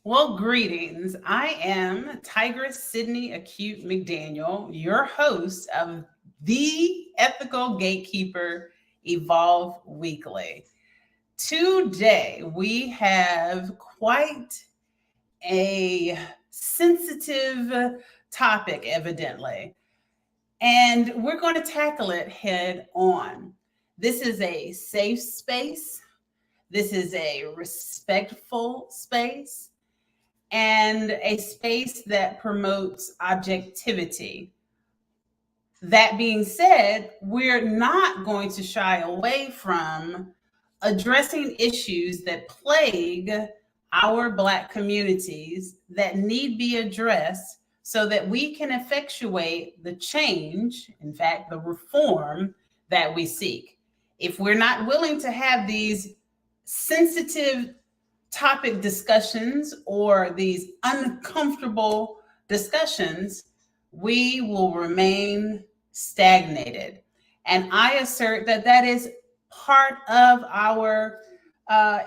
Well, greetings. I am Tigress Sydney Acute McDaniel, your host of the Ethical Gatekeeper Evolve Weekly. Today, we have quite a sensitive topic, evidently, and we're going to tackle it head on. This is a safe space, this is a respectful space and a space that promotes objectivity. That being said, we're not going to shy away from addressing issues that plague our Black communities that need be addressed so that we can effectuate the change, in fact, the reform that we seek. If we're not willing to have these sensitive topic discussions or these uncomfortable discussions, we will remain stagnated. And I assert that that is part of our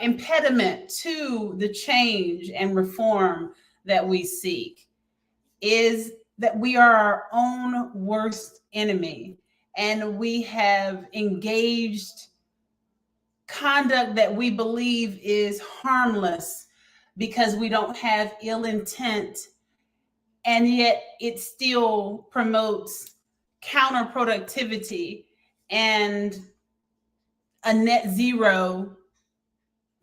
impediment to the change and reform that we seek, is that we are our own worst enemy, and we have engaged conduct that we believe is harmless because we don't have ill intent, and yet it still promotes counterproductivity and a net zero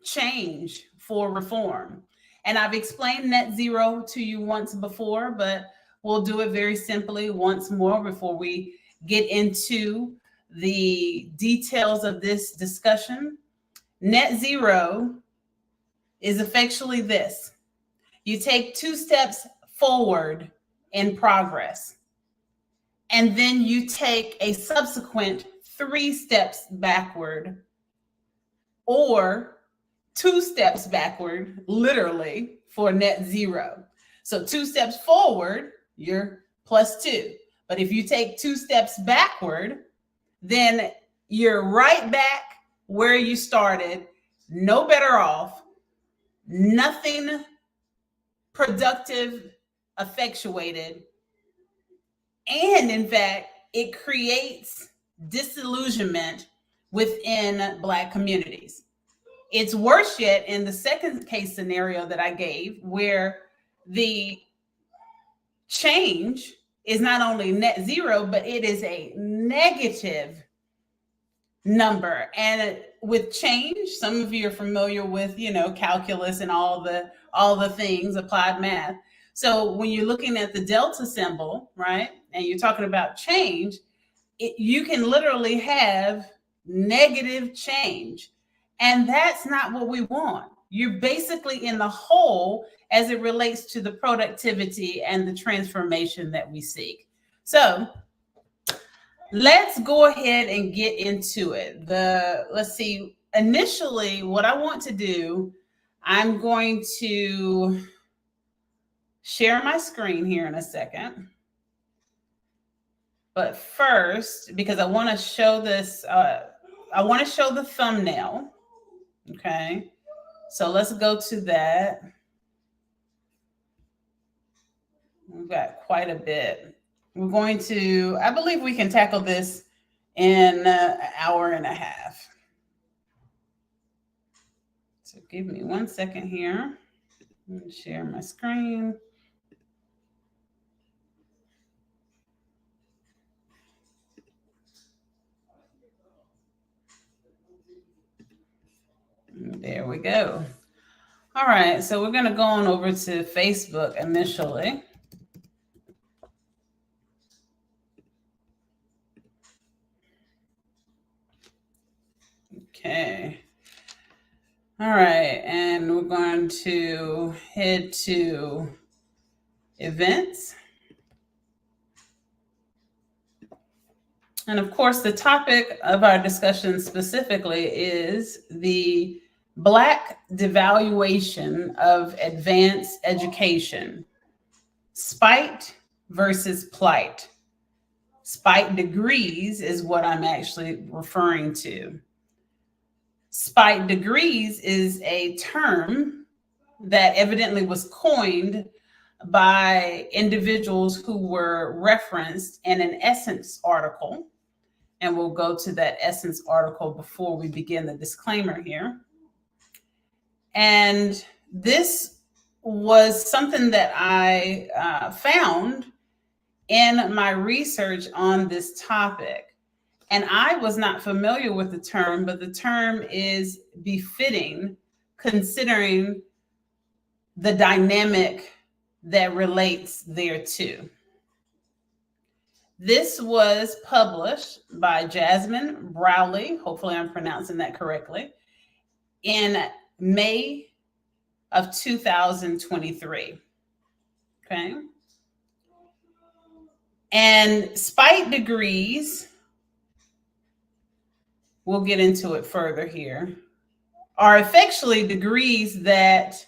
change for reform. And I've explained net zero to you once before, but we'll do it very simply once more before we get into the details of this discussion. Net zero is effectually this: you take 2 steps forward in progress, and then you take a subsequent 3 steps backward, or 2 steps backward, literally, for net zero. So 2 steps forward, you're +2. But if you take 2 steps backward, then you're right back where you started, no better off, nothing productive effectuated. And in fact, it creates disillusionment within Black communities. It's worse yet in the second case scenario that I gave, where the change is not only net zero, but it is a negative number. And with change, some of you are familiar with, calculus and all the things, applied math. So when you're looking at the delta symbol, right, and you're talking about change, you can literally have negative change. And that's not what we want. You're basically in the hole as it relates to the productivity and the transformation that we seek. So let's go ahead and get into it. Let's see, initially what I want to do, I'm going to share my screen here in a second. But first, because I want to show this, I want to show the thumbnail. Okay, so let's go to that. We've got quite a bit. We're going to, I believe we can tackle this in an hour and a half. So give me 1 second here. Let me share my screen. There we go. All right, so we're going to go on over to Facebook initially. Okay. All right, and we're going to head to events. And of course, the topic of our discussion specifically is the Black devaluation of advanced education, spite versus plight. Spite degrees is what I'm actually referring to. Spite degrees is a term that evidently was coined by individuals who were referenced in an Essence article. And we'll go to that Essence article before we begin the disclaimer here. And this was something that I found in my research on this topic. And I was not familiar with the term, but the term is befitting considering the dynamic that relates thereto. This was published by Jasmine Browley, hopefully I'm pronouncing that correctly, in May of 2023. Okay. And spite degrees, we'll get into it further here, are effectually degrees that,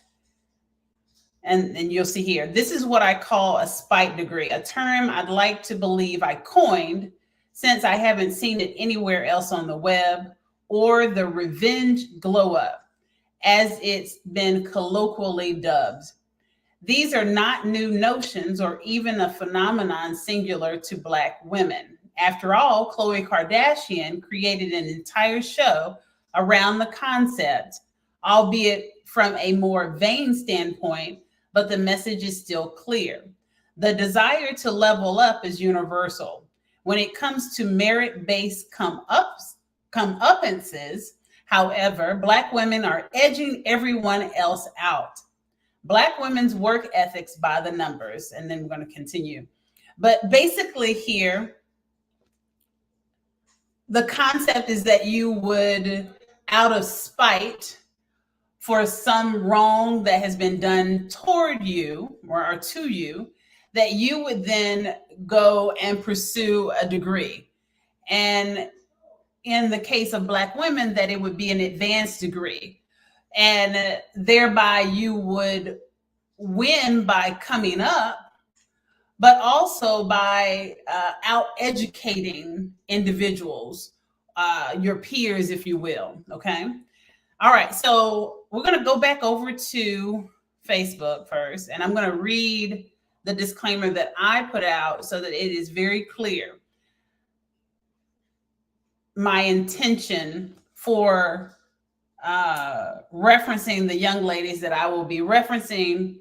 and you'll see here, this is what I call a spite degree, a term I'd like to believe I coined since I haven't seen it anywhere else on the web, or the revenge glow up, as it's been colloquially dubbed. These are not new notions or even a phenomenon singular to Black women. After all, Khloe Kardashian created an entire show around the concept, albeit from a more vain standpoint, but the message is still clear. The desire to level up is universal. When it comes to merit-based come-uppances, however, Black women are edging everyone else out. Black women's work ethics by the numbers, and then we're going to continue. But basically here, the concept is that you would, out of spite for some wrong that has been done toward you or to you, that you would then go and pursue a degree. And in the case of Black women, that it would be an advanced degree. And thereby you would win by coming up, but also by out-educating individuals, your peers, if you will, okay? All right, so we're gonna go back over to Facebook first, and I'm gonna read the disclaimer that I put out so that it is very clear my intention for referencing the young ladies that I will be referencing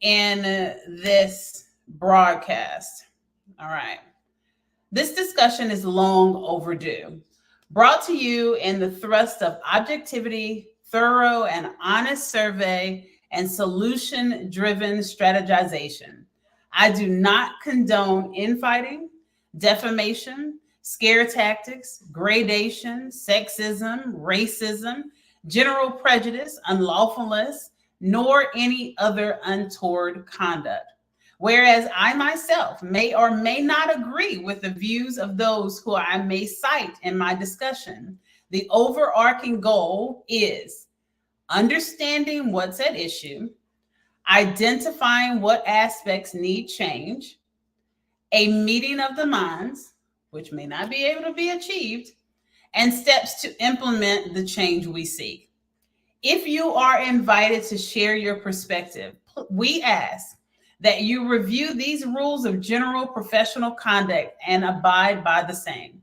in this broadcast. All right. This discussion is long overdue. Brought to you in the thrust of objectivity, thorough and honest survey, and solution-driven strategization. I do not condone infighting, defamation, scare tactics, gradation, sexism, racism, general prejudice, unlawfulness, nor any other untoward conduct. Whereas I myself may or may not agree with the views of those who I may cite in my discussion, the overarching goal is understanding what's at issue, identifying what aspects need change, a meeting of the minds, which may not be able to be achieved, and steps to implement the change we seek. If you are invited to share your perspective, we ask that you review these rules of general professional conduct and abide by the same.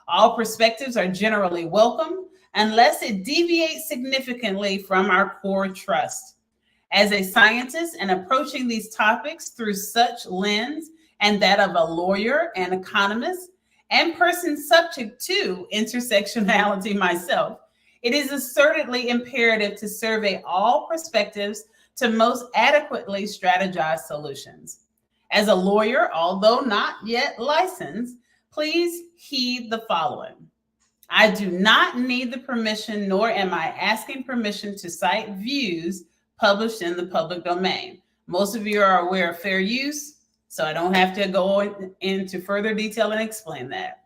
All perspectives are generally welcome unless it deviates significantly from our core trust. As a scientist and approaching these topics through such lens and that of a lawyer and economist and person subject to intersectionality myself, it is assertedly imperative to survey all perspectives to most adequately strategize solutions. As a lawyer, although not yet licensed, please heed the following. I do not need the permission, nor am I asking permission to cite views published in the public domain. Most of you are aware of fair use, so I don't have to go into further detail and explain that.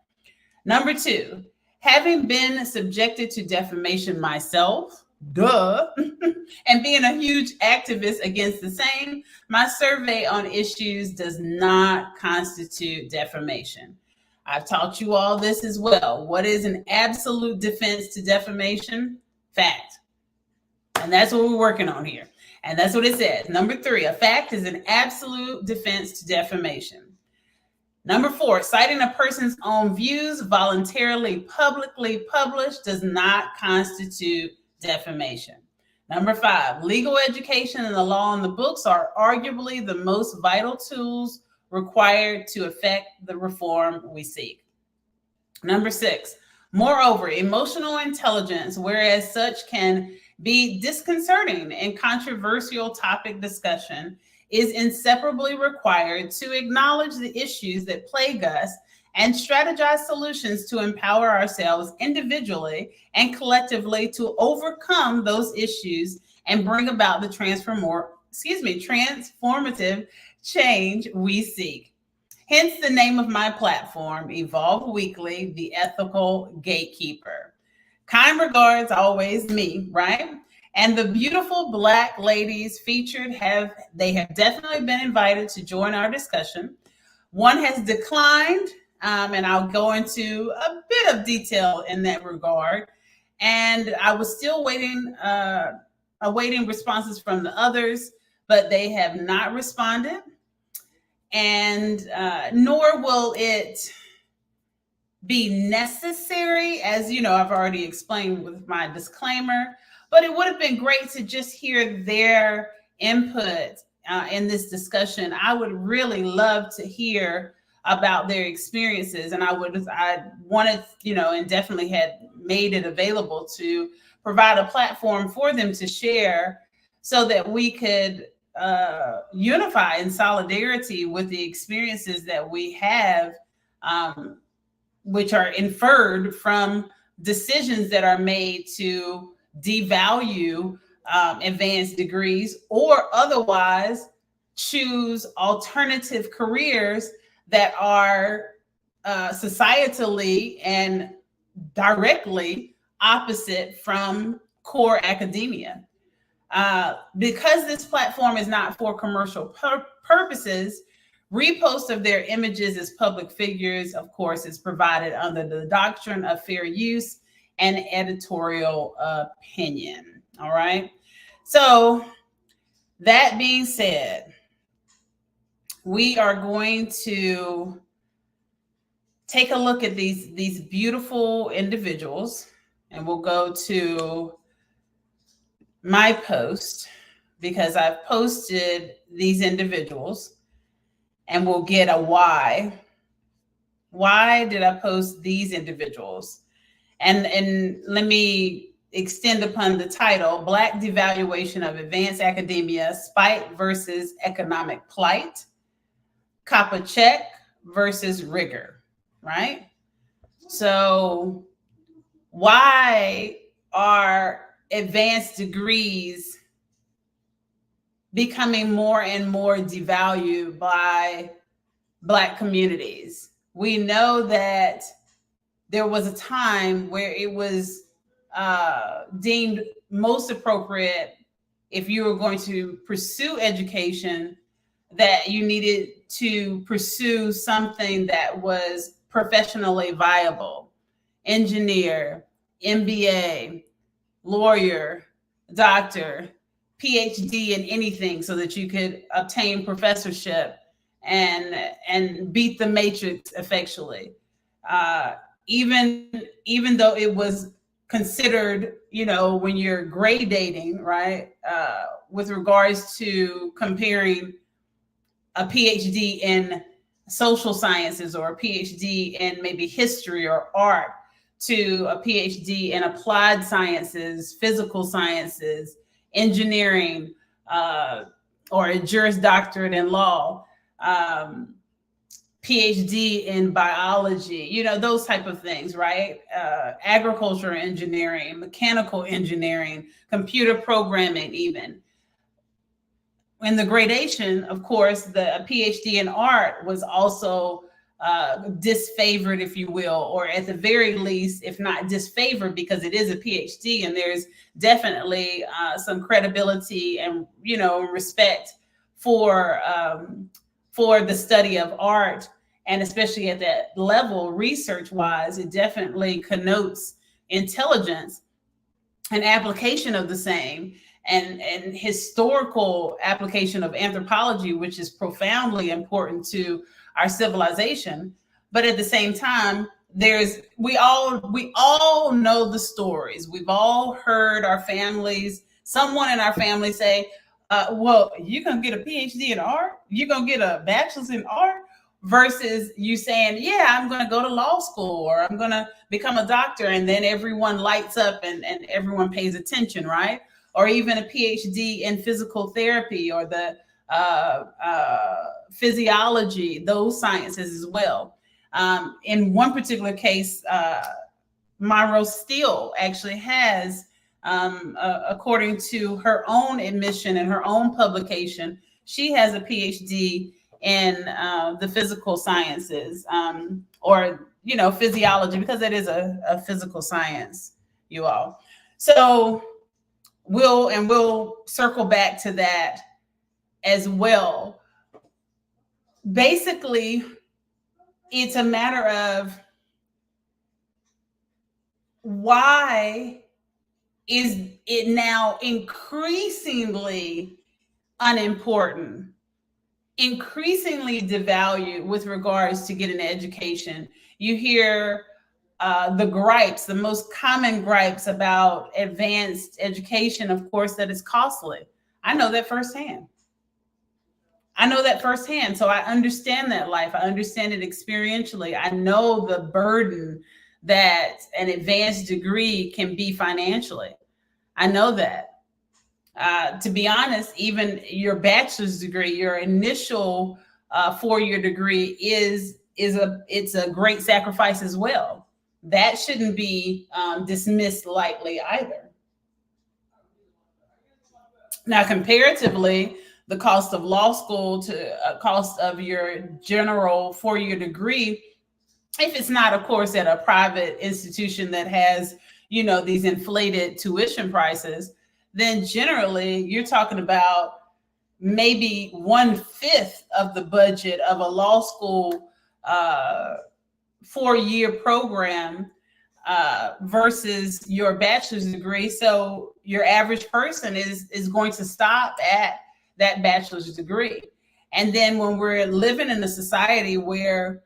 Number two, having been subjected to defamation myself, and being a huge activist against the same, my survey on issues does not constitute defamation. I've taught you all this as well. What is an absolute defense to defamation? Fact. And that's what we're working on here. And that's what it says. Number 3, a fact is an absolute defense to defamation. Number 4, citing a person's own views voluntarily publicly published does not constitute defamation. Number 5, legal education and the law on the books are arguably the most vital tools required to effect the reform we seek. Number 6, moreover, emotional intelligence, whereas such can be disconcerting in controversial topic discussion, is inseparably required to acknowledge the issues that plague us and strategize solutions to empower ourselves individually and collectively to overcome those issues and bring about the transformative change we seek. Hence the name of my platform, Evolve Weekly, the Ethical Gatekeeper. Kind regards, always me, right? And the beautiful Black ladies featured have definitely been invited to join our discussion. One has declined, and I'll go into a bit of detail in that regard. And I was still awaiting responses from the others, but they have not responded. And nor will it be necessary, as you know, I've already explained with my disclaimer, but it would have been great to just hear their input in this discussion. I would really love to hear about their experiences, and I wanted, and definitely had made it available to provide a platform for them to share so that we could unify in solidarity with the experiences that we have, which are inferred from decisions that are made to devalue advanced degrees or otherwise choose alternative careers that are societally and directly opposite from core academia. Because this platform is not for commercial purposes, repost of their images as public figures, of course, is provided under the doctrine of fair use and editorial opinion. All right. So that being said, we are going to take a look at these beautiful individuals, and we'll go to my post because I've posted these individuals, and we'll get a why. Why did I post these individuals? And let me extend upon the title, Black Devaluation of Advanced Academia, Spite versus Economic Plight, Copper Check versus Rigor, right? So why are advanced degrees becoming more and more devalued by Black communities? We know that there was a time where it was deemed most appropriate, if you were going to pursue education, that you needed to pursue something that was professionally viable. Engineer, MBA, lawyer, doctor, PhD in anything, so that you could obtain professorship and beat the matrix effectually. Even though it was considered, when you're grade dating, right, with regards to comparing a PhD in social sciences or a PhD in maybe history or art to a PhD in applied sciences, physical sciences, engineering, or a Juris Doctorate in law, PhD in biology, those type of things, right? Agricultural engineering, mechanical engineering, computer programming, even. In the gradation, of course, the PhD in art was also disfavored, if you will, or at the very least, if not disfavored, because it is a PhD and there's definitely some credibility and, respect for the study of art. And especially at that level, research-wise, it definitely connotes intelligence and application of the same. and historical application of anthropology, which is profoundly important to our civilization. But at the same time, we all know the stories. We've all heard our families, someone in our family say, well, you're gonna get a PhD in art, you're gonna get a bachelor's in art, versus you saying, yeah, I'm gonna go to law school or I'm gonna become a doctor, and then everyone lights up and everyone pays attention, right? Or even a PhD in physical therapy or the physiology, those sciences as well. In one particular case, Monroe Steele actually has, according to her own admission and her own publication, she has a PhD in the physical sciences, or physiology, because it is a physical science, you all. So we'll circle back to that as well. Basically, it's a matter of why is it now increasingly unimportant, increasingly devalued with regards to getting an education. You hear the gripes, the most common gripes about advanced education, of course, that it's costly. I know that firsthand. So I understand that life. I understand it experientially. I know the burden that an advanced degree can be financially. I know that. To be honest, even your bachelor's degree, your initial 4-year degree it's a great sacrifice as well. That shouldn't be dismissed lightly either. Now, comparatively, the cost of law school to cost of your general 4-year degree, if it's not, of course, at a private institution that has, these inflated tuition prices, then generally you're talking about maybe 1/5 of the budget of a law school 4-year program versus your bachelor's degree. So your average person is going to stop at that bachelor's degree. And then when we're living in a society where,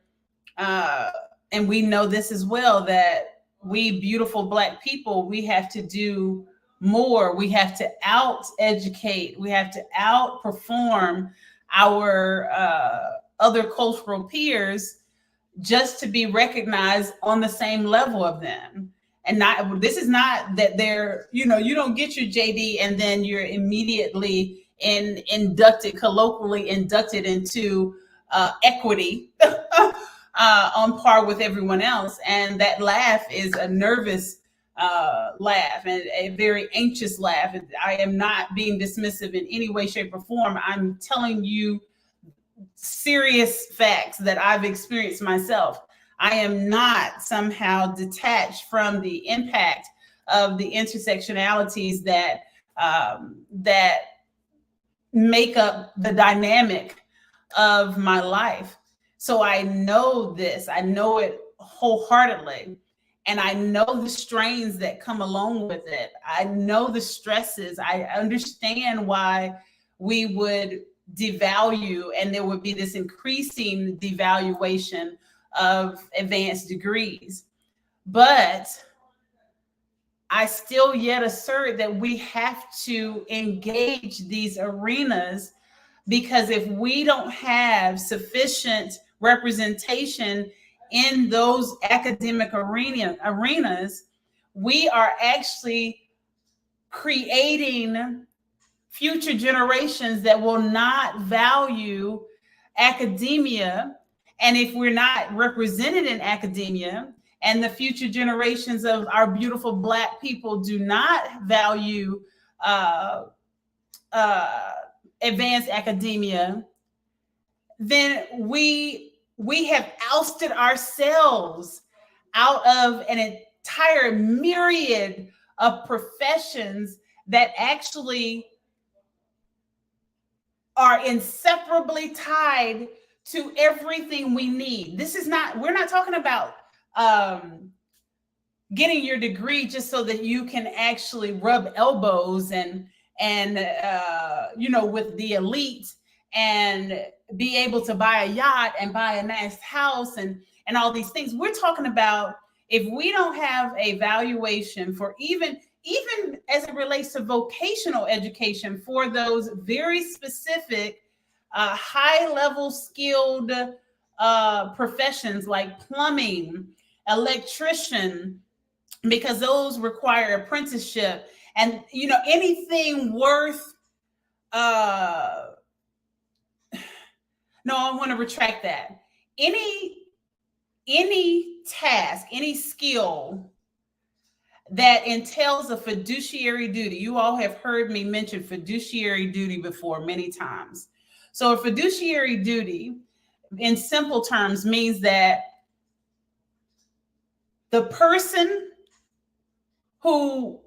and we know this as well, that we beautiful Black people, we have to do more. We have to out educate. We have to outperform our other cultural peers just to be recognized on the same level of them. And this is not that they're, you don't get your JD and then you're immediately colloquially inducted into equity on par with everyone else. And that laugh is a nervous laugh and a very anxious laugh. I am not being dismissive in any way, shape, or form. I'm telling you serious facts that I've experienced myself. I am not somehow detached from the impact of the intersectionalities that make up the dynamic of my life. So I know this. I know it wholeheartedly. And I know the strains that come along with it. I know the stresses. I understand why we would devalue, and there would be this increasing devaluation of advanced degrees. But I still yet assert that we have to engage these arenas, because if we don't have sufficient representation in those academic arenas, we are actually creating future generations that will not value academia. And if we're not represented in academia, and the future generations of our beautiful Black people do not value advanced academia, then we have ousted ourselves out of an entire myriad of professions that actually are inseparably tied to everything we need. We're not talking about getting your degree just so that you can actually rub elbows and and with the elite, and be able to buy a yacht and buy a nice house and all these things. We're talking about, if we don't have a valuation for even as it relates to vocational education for those very specific high level skilled professions like plumbing, electrician, because those require apprenticeship, and anything worth no, I want to retract that. Any task, any skill that entails a fiduciary duty. You all have heard me mention fiduciary duty before many times. So a fiduciary duty, in simple terms, means that the person who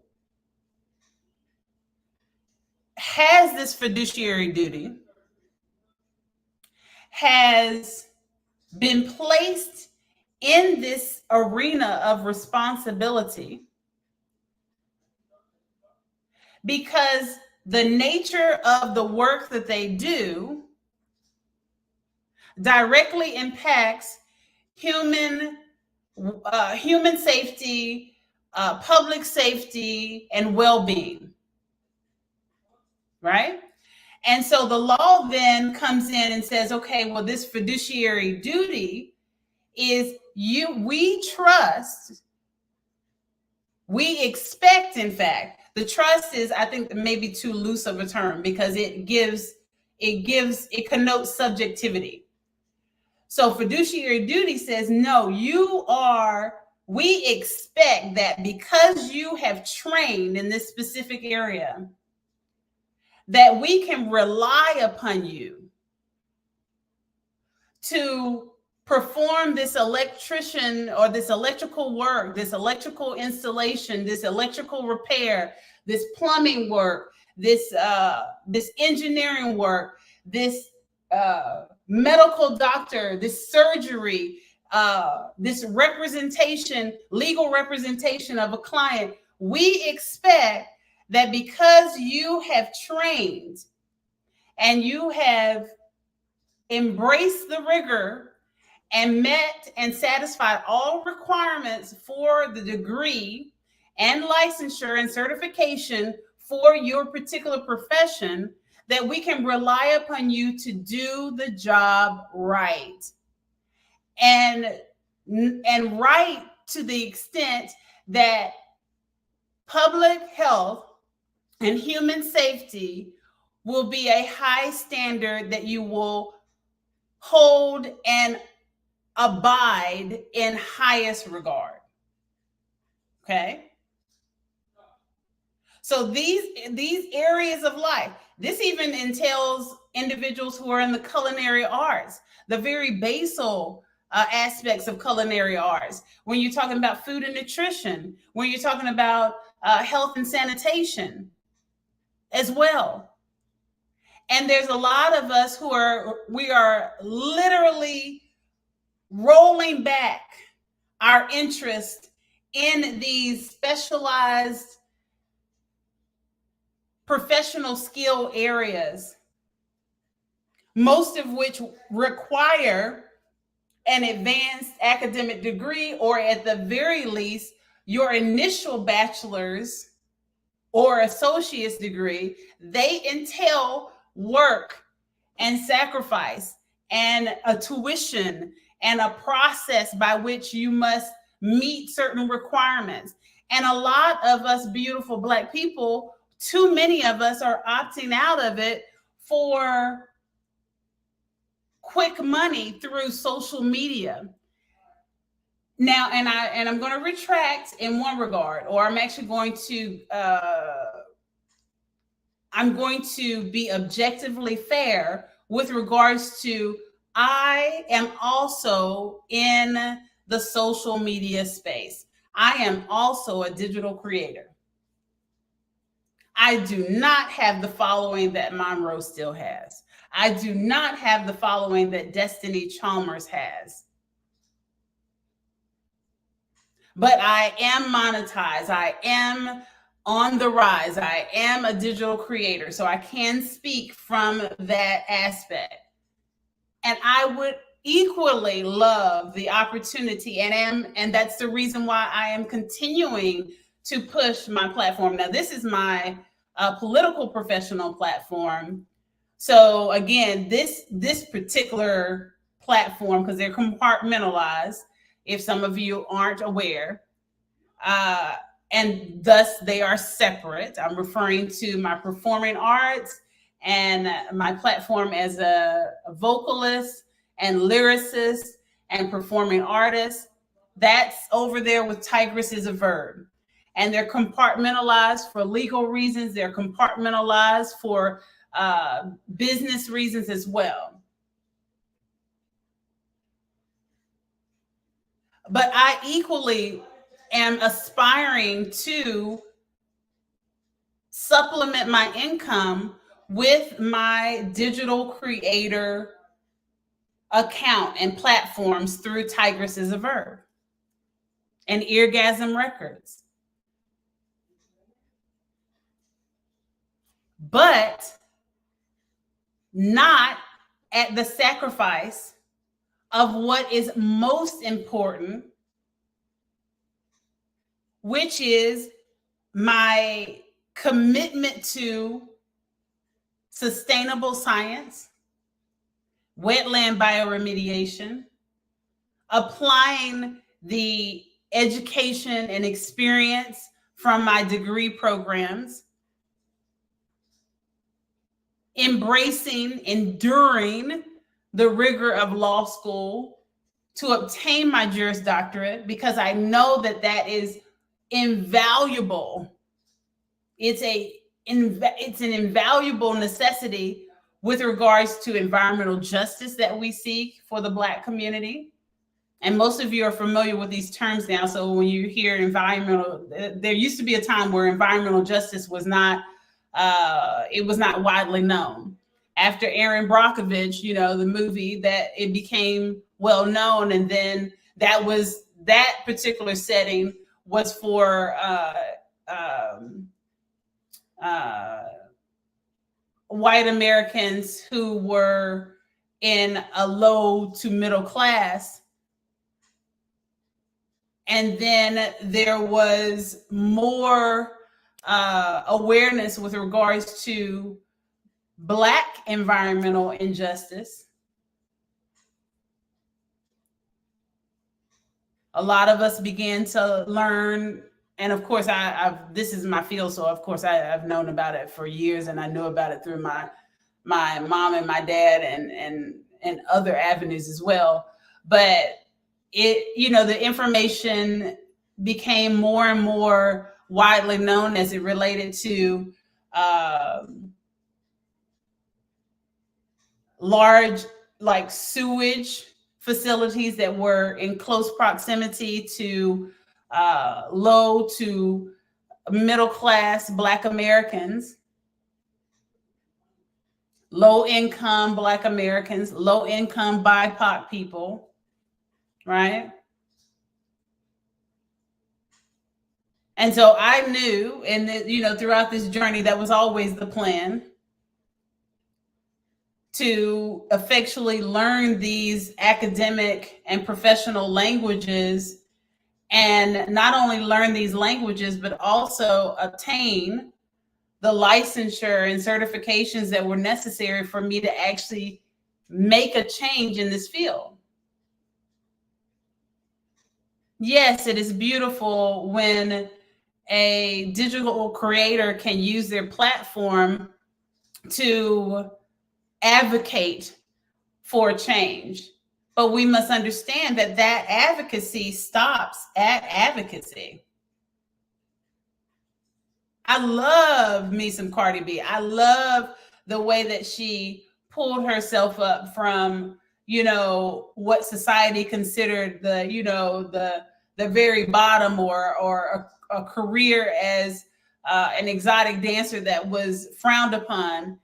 has this fiduciary duty has been placed in this arena of responsibility because the nature of the work that they do directly impacts human safety, public safety, and well-being, right? And so the law then comes in and says, okay, well, this fiduciary duty is we trust, we expect, in fact, the trust is, I think, maybe too loose of a term because it connotes subjectivity. So fiduciary duty says, no, we expect that because you have trained in this specific area, that we can rely upon you to perform this electrician or this electrical work, this electrical installation, this electrical repair, this plumbing work, this engineering work, this medical doctor, this surgery, this representation, legal representation of a client. We expect that because you have trained and you have embraced the rigor and met and satisfied all requirements for the degree and licensure and certification for your particular profession, that we can rely upon you to do the job right. And right to the extent that public health and human safety will be a high standard that you will hold and abide in highest regard. Okay? So these areas of life, this even entails individuals who are in the culinary arts, the very basal aspects of culinary arts. When you're talking about food and nutrition, when you're talking about health and sanitation as well. And there's a lot of us we are literally rolling back our interest in these specialized professional skill areas, most of which require an advanced academic degree, or at the very least, your initial bachelor's or associate's degree. They entail work and sacrifice and a tuition and a process by which you must meet certain requirements. And a lot of us beautiful Black people, too many of us, are opting out of it for quick money through social media. Now, and I'm going to retract in one regard, or I'm actually going to be objectively fair with regards to, I am also in the social media space. I am also a digital creator. I do not have the following that Monroe still has. I do not have the following that Destiny Chalmers has. But I am monetized. I am on the rise. I am a digital creator, so I can speak from that aspect. And I would equally love the opportunity, and that's the reason why I am continuing to push my platform. Now, this is my political professional platform. So again, this particular platform, because they're compartmentalized, if some of you aren't aware, and thus they are separate. I'm referring to my performing arts and my platform as a vocalist and lyricist and performing artist. That's over there with Tigress is a verb. And they're compartmentalized for legal reasons. They're compartmentalized for business reasons as well. But I equally am aspiring to supplement my income with my digital creator account and platforms through Tigress is a verb and Eargasm Records. But not at the sacrifice of what is most important, which is my commitment to sustainable science, wetland bioremediation, applying the education and experience from my degree programs, embracing, enduring the rigor of law school to obtain my Juris Doctorate, because I know that that is invaluable. It's an invaluable necessity with regards to environmental justice that we seek for the Black community. And most of you are familiar with these terms now. So when you hear environmental, there used to be a time where environmental justice was not, it was not widely known. After Aaron Brockovich, you know, the movie, that it became well known. And then that particular setting was for white Americans who were in a low to middle class. And then there was more awareness with regards to Black environmental injustice. A lot of us began to learn, and of course, this is my field, so of course I've known about it for years, and I knew about it through my mom and my dad and other avenues as well. But the information became more and more widely known as it related to large, like, sewage facilities that were in close proximity to low to middle class Black Americans, low income Black Americans, low income BIPOC people, right? And so I knew, and throughout this journey, that was always the plan, to effectually learn these academic and professional languages, and not only learn these languages, but also obtain the licensure and certifications that were necessary for me to actually make a change in this field. Yes, it is beautiful when a digital creator can use their platform to advocate for change. But we must understand that that advocacy stops at advocacy. I love me some Cardi B. I love the way that she pulled herself up from, what society considered the very bottom, or a career as an exotic dancer that was frowned upon.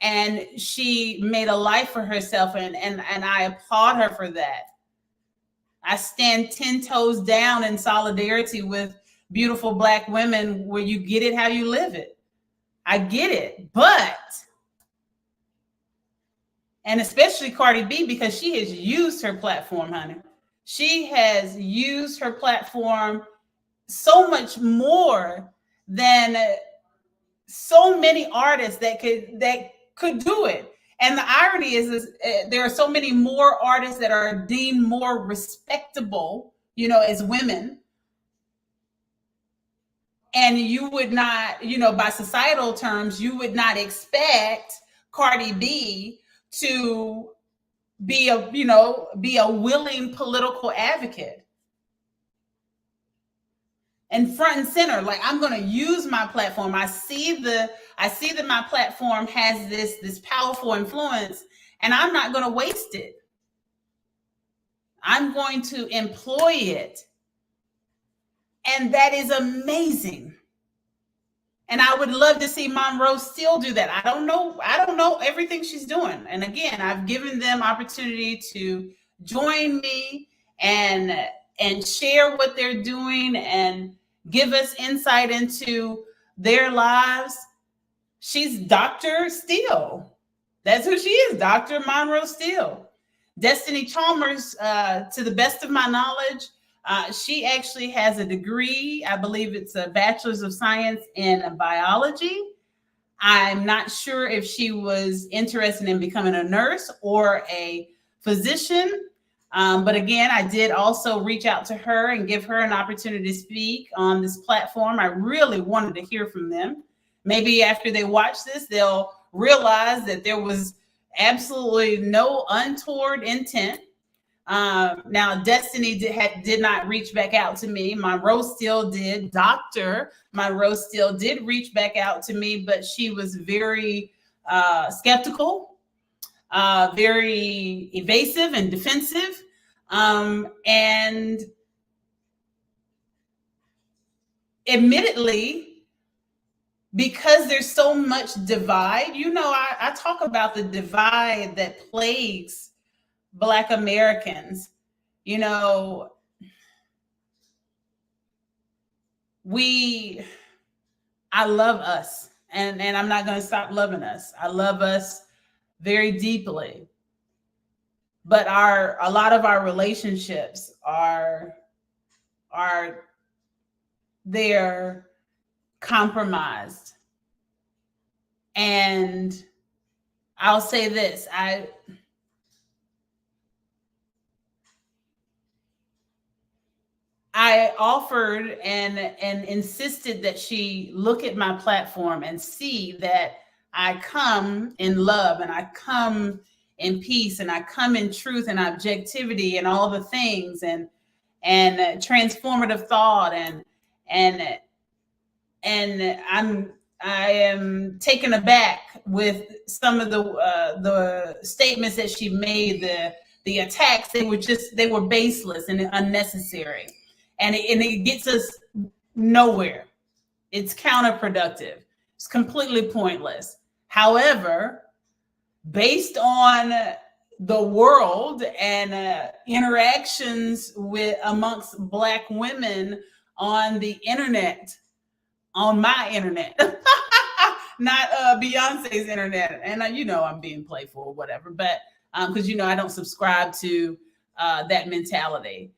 And she made a life for herself, and I applaud her for that. I stand 10 toes down in solidarity with beautiful Black women where you get it how you live it. I get it. But, and especially Cardi B, because she has used her platform, honey. She has used her platform so much more than so many artists that could do it. And the irony is there are so many more artists that are deemed more respectable, you know, as women. And you would not, you know, by societal terms, you would not expect Cardi B to be a, you know, be a willing political advocate. And front and center, like, I'm going to use my platform. I see that my platform has this powerful influence, and I'm not going to waste it. I'm going to employ it. And that is amazing. And I would love to see Monroe still do that. I don't know everything she's doing. And again, I've given them opportunity to join me and share what they're doing and give us insight into their lives. She's Dr. Steele. That's who she is, Dr. Monroe Steele. Destiny Chalmers, to the best of my knowledge, she actually has a degree. I believe it's a bachelor's of science in biology. I'm not sure if she was interested in becoming a nurse or a physician. But again, I did also reach out to her and give her an opportunity to speak on this platform. I really wanted to hear from them. Maybe after they watch this, they'll realize that there was absolutely no untoward intent. Now, Destiny did not reach back out to me. Monroe Steele did. Dr. Monroe Steele did reach back out to me, but she was very skeptical, very evasive and defensive. And admittedly, because there's so much divide, you know, I talk about the divide that plagues Black Americans. You know, I love us, and I'm not going to stop loving us. I love us very deeply. But a lot of our relationships are they're compromised. And I'll say this, I offered and insisted that she look at my platform and see that I come in love and I come in peace and I come in truth and objectivity and all the things and transformative thought and I am taken aback with some of the statements that she made. The attacks, they were baseless and unnecessary. And it gets us nowhere. It's counterproductive. It's completely pointless. However, based on the world and interactions amongst Black women on the internet, on my internet, not Beyonce's internet. And you know, I'm being playful or whatever, but because you know, I don't subscribe to that mentality.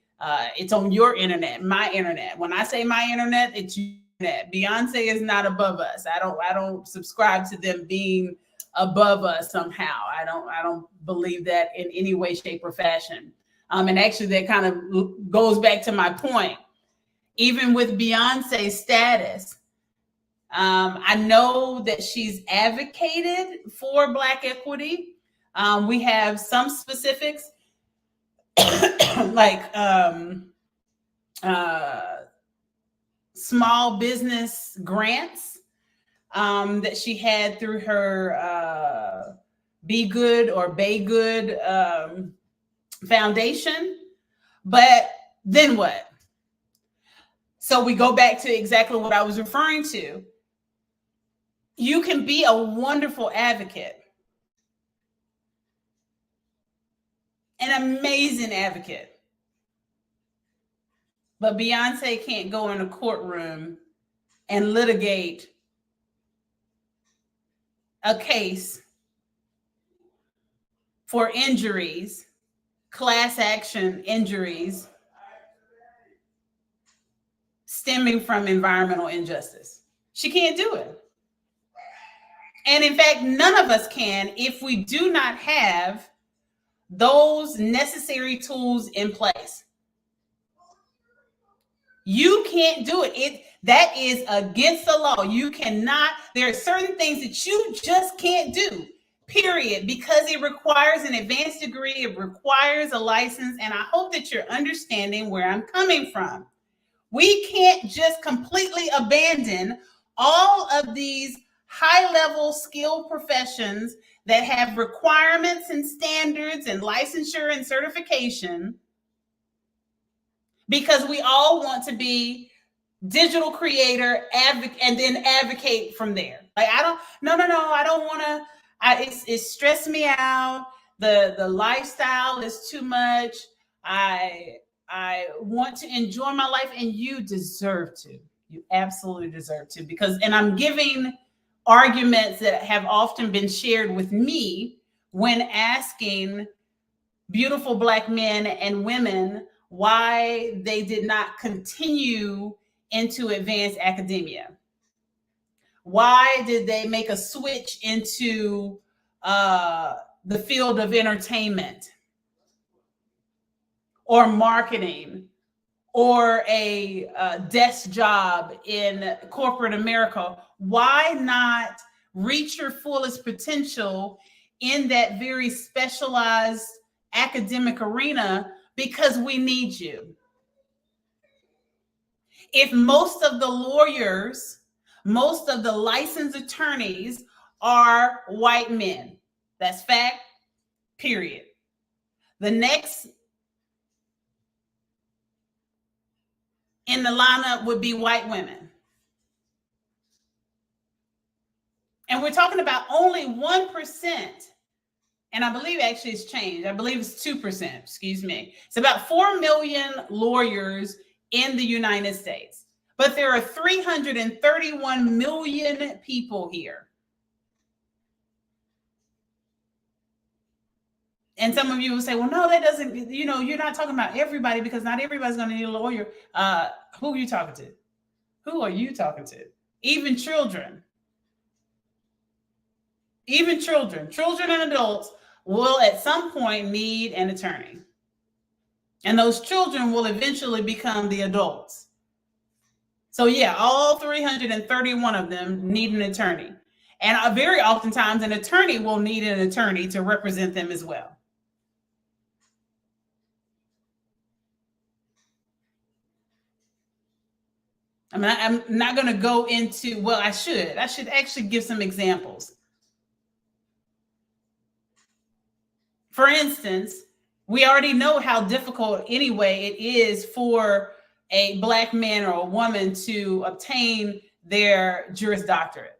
It's on your internet, my internet. When I say my internet, it's your internet. Beyonce is not above us. I don't subscribe to them being above us somehow. I don't believe that in any way, shape, or fashion. And actually, that kind of goes back to my point. Even with Beyonce's status, I know that she's advocated for Black equity. We have some specifics like small business grants that she had through her Be Good or Bay Good foundation. But then what? So we go back to exactly what I was referring to. You can be a wonderful advocate, an amazing advocate, But Beyonce can't go in a courtroom and litigate a case for injuries, class action injuries stemming from environmental injustice. She can't do it. And in fact, none of us can if we do not have those necessary tools in place. You can't do it. That is against the law. You cannot. There are certain things that you just can't do, period, because it requires an advanced degree. It requires a license. And I hope that you're understanding where I'm coming from. We can't just completely abandon all of these high-level skilled professions that have requirements and standards and licensure and certification because we all want to be digital creator, advocate, and then advocate from there. Like, I don't want to, it stressed me out. The lifestyle is too much. I want to enjoy my life, and you deserve to. You absolutely deserve to, because, and I'm giving arguments that have often been shared with me when asking beautiful Black men and women why they did not continue into advanced academia. Why did they make a switch into the field of entertainment or marketing or a desk job in corporate America? Why not reach your fullest potential in that very specialized academic arena? Because we need you. If most of the lawyers, most of the licensed attorneys are white men, that's fact, period. The next in the lineup would be white women. And we're talking about only 1%. And I believe actually it's changed. I believe it's 2%, excuse me. It's about 4 million lawyers in the United States. But there are 331 million people here. And some of you will say, well, no, that doesn't, you're not talking about everybody, because not everybody's going to need a lawyer. Who are you talking to? Who are you talking to? Even children. Even children and adults will at some point need an attorney. And those children will eventually become the adults. So yeah, all 331 of them need an attorney. And very oftentimes an attorney will need an attorney to represent them as well. I mean, I'm not going to go into, well, I should actually give some examples. For instance, we already know how difficult anyway it is for a Black man or a woman to obtain their Juris Doctorate.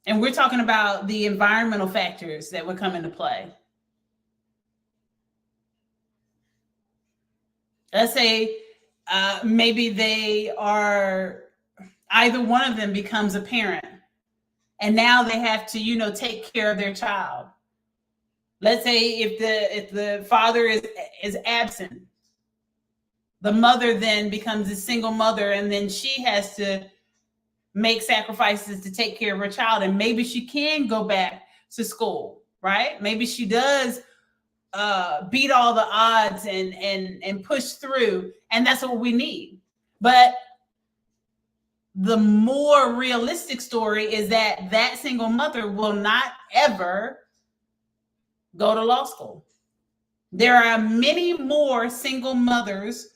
And we're talking about the environmental factors that would come into play. Let's say maybe they are, either one of them becomes a parent, and now they have to, take care of their child. Let's say if the father is absent, the mother then becomes a single mother, and then she has to make sacrifices to take care of her child. And maybe she can go back to school, right? Maybe she does beat all the odds and push through, and that's what we need. But the more realistic story is that single mother will not ever go to law school. There are many more single mothers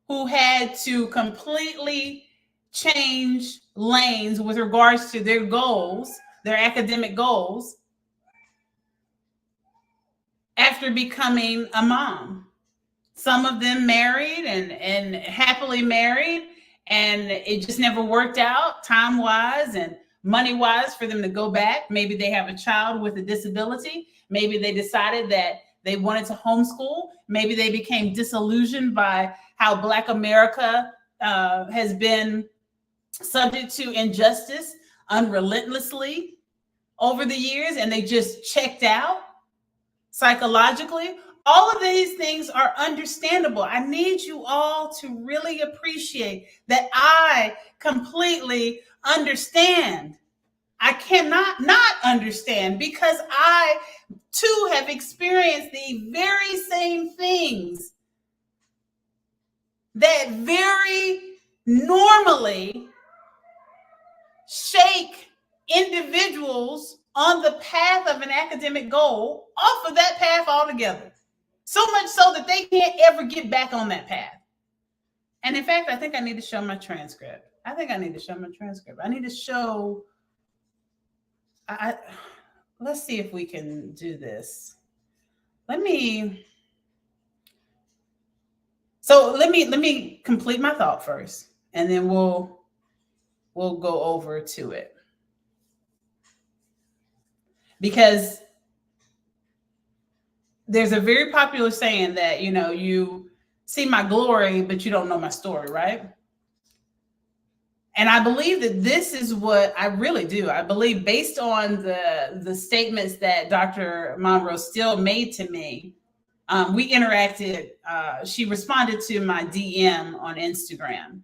who had to completely change lanes with regards to their goals, their academic goals, after becoming a mom. Some of them married and happily married, and it just never worked out time-wise and money-wise for them to go back. Maybe they have a child with a disability. Maybe they decided that they wanted to homeschool. Maybe they became disillusioned by how Black America has been subject to injustice unrelentlessly over the years, and they just checked out psychologically. All of these things are understandable. I need you all to really appreciate that I completely understand. I cannot not understand, because I too have experienced the very same things that very normally shake individuals on the path of an academic goal off of that path altogether. So much so that they can't ever get back on that path. And in fact, I think I need to show my transcript. I need to show. Let's see if we can do this. Let me complete my thought first, and then we'll go over to it. Because there's a very popular saying that, you see my glory, but you don't know my story, right? And I believe that this is what I really do. I believe, based on the statements that Dr. Monroe Steele made to me, we interacted. She responded to my DM on Instagram.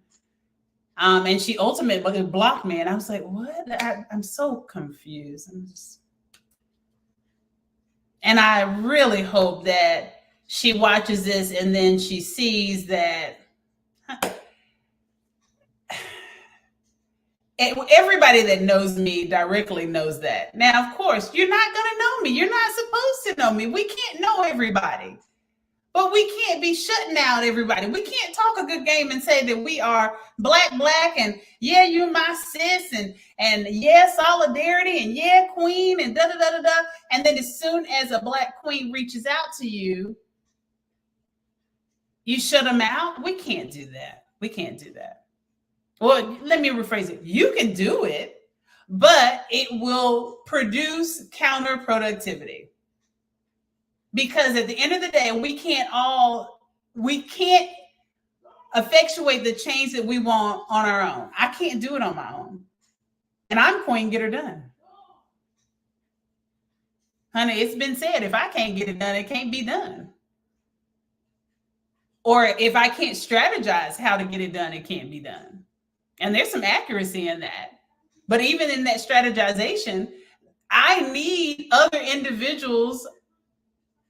And she ultimately blocked me. And I was like, what? I'm so confused. And I really hope that she watches this and then she sees that everybody that knows me directly knows that. Now, of course, you're not going to know me. You're not supposed to know me. We can't know everybody. But we can't be shutting out everybody. We can't talk a good game and say that we are black, and yeah, you're my sis, and yeah, solidarity, and yeah, queen, and da da da da da. And then as soon as a black queen reaches out to you, you shut them out. We can't do that. Well, let me rephrase it. You can do it, but it will produce counterproductivity. Because at the end of the day, we can't effectuate the change that we want on our own. I can't do it on my own. And I'm Queen Get Her Done. Honey, it's been said, if I can't get it done, it can't be done. Or if I can't strategize how to get it done, it can't be done. And there's some accuracy in that. But even in that strategization, I need other individuals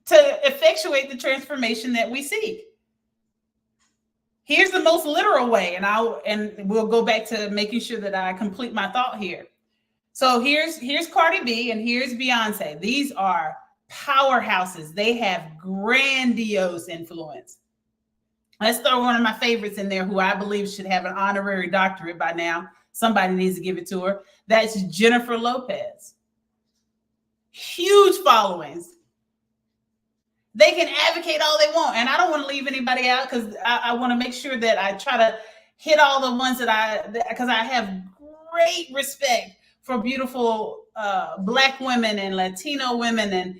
to effectuate the transformation that we seek. Here's the most literal way, and we'll go back to making sure that I complete my thought here. So here's Cardi B and here's Beyonce. These are powerhouses. They have grandiose influence. Let's throw one of my favorites in there, who I believe should have an honorary doctorate by now. Somebody needs to give it to her. That's Jennifer Lopez. Huge followings. They can advocate all they want. And I don't want to leave anybody out, because I want to make sure that I try to hit all the ones because I have great respect for beautiful Black women and Latino women. And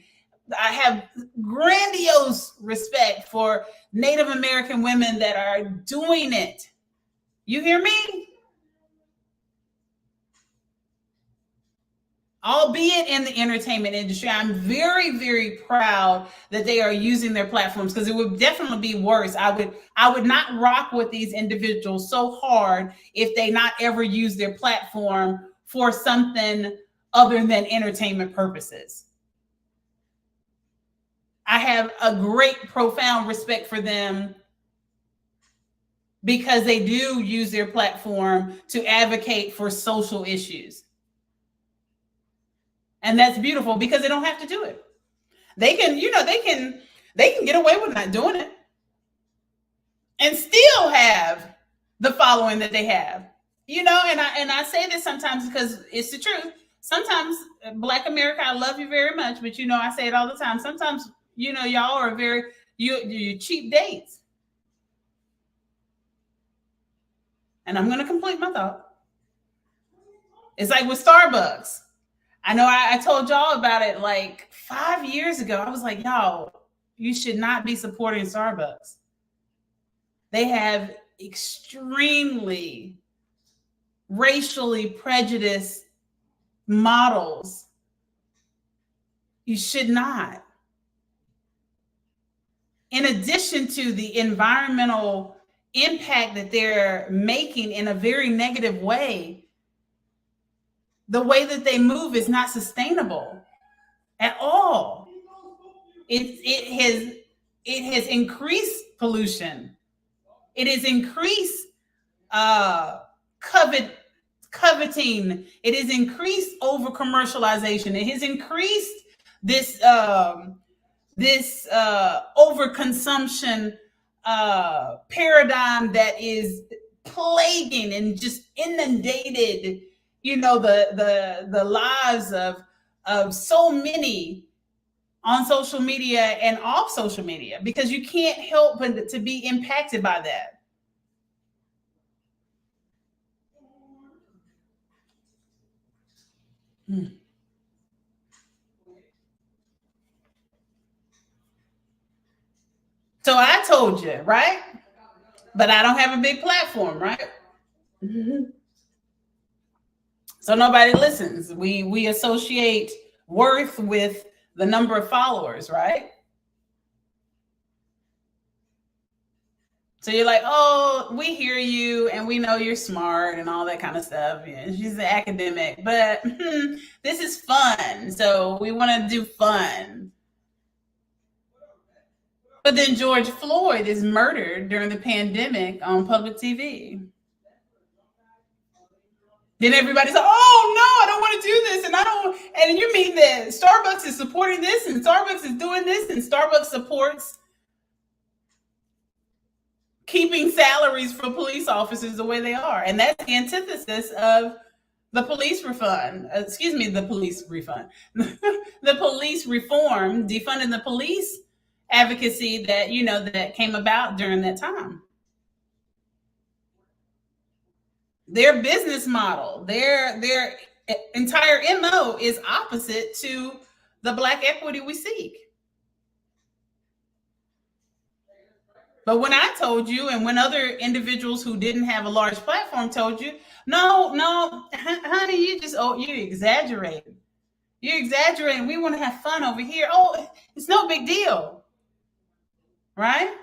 I have grandiose respect for Native American women that are doing it. You hear me? Albeit in the entertainment industry, I'm very, very proud that they are using their platforms, because it would definitely be worse. I would not rock with these individuals so hard if they not ever use their platform for something other than entertainment purposes. I have a great, profound respect for them, because they do use their platform to advocate for social issues. And that's beautiful, because they don't have to do it. They can get away with not doing it and still have the following that they have. And I say this sometimes because it's the truth. Sometimes, Black America, I love you very much, but I say it all the time. Sometimes, y'all are you cheap dates. And I'm going to complete my thought. It's like with Starbucks. I know I told y'all about it like 5 years ago. I was like, y'all, you should not be supporting Starbucks. they have extremely racially prejudiced models. You should not. In addition to the environmental impact that they're making in a very negative way, the way that they move is not sustainable at all. It has increased pollution. It has increased coveting. It has increased over commercialization. It has increased this overconsumption paradigm that is plaguing and just inundated, the lives of so many on social media and off social media, because you can't help but to be impacted by that. So I told you, right? But I don't have a big platform, right? So nobody listens. We associate worth with the number of followers, right? So you're like, oh, we hear you and we know you're smart and all that kind of stuff. Yeah, she's an academic, but this is fun. So we want to do fun. But then George Floyd is murdered during the pandemic on public TV. Then everybody's like, oh no, I don't want to do this. And I don't, and you mean that Starbucks is supporting this and Starbucks is doing this and Starbucks supports keeping salaries for police officers the way they are. And that's the antithesis of the police refund. The police refund. The police reform, defunding the police advocacy that, that came about during that time. Their business model, their entire MO is opposite to the Black equity we seek. But when I told you, and when other individuals who didn't have a large platform told you, no, honey, you exaggerating. You're exaggerating. We want to have fun over here. Oh, it's no big deal. Right?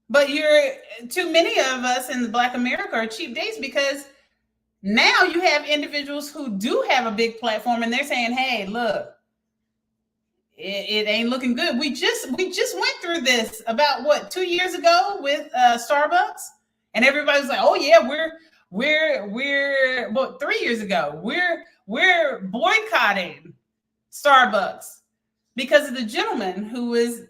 But too many of us in the Black America are cheap dates, because now you have individuals who do have a big platform and they're saying, hey, look, it ain't looking good. We just went through this about 2 years ago with Starbucks, and everybody was like, oh yeah, we're 3 years ago, we're boycotting Starbucks because of the gentleman who was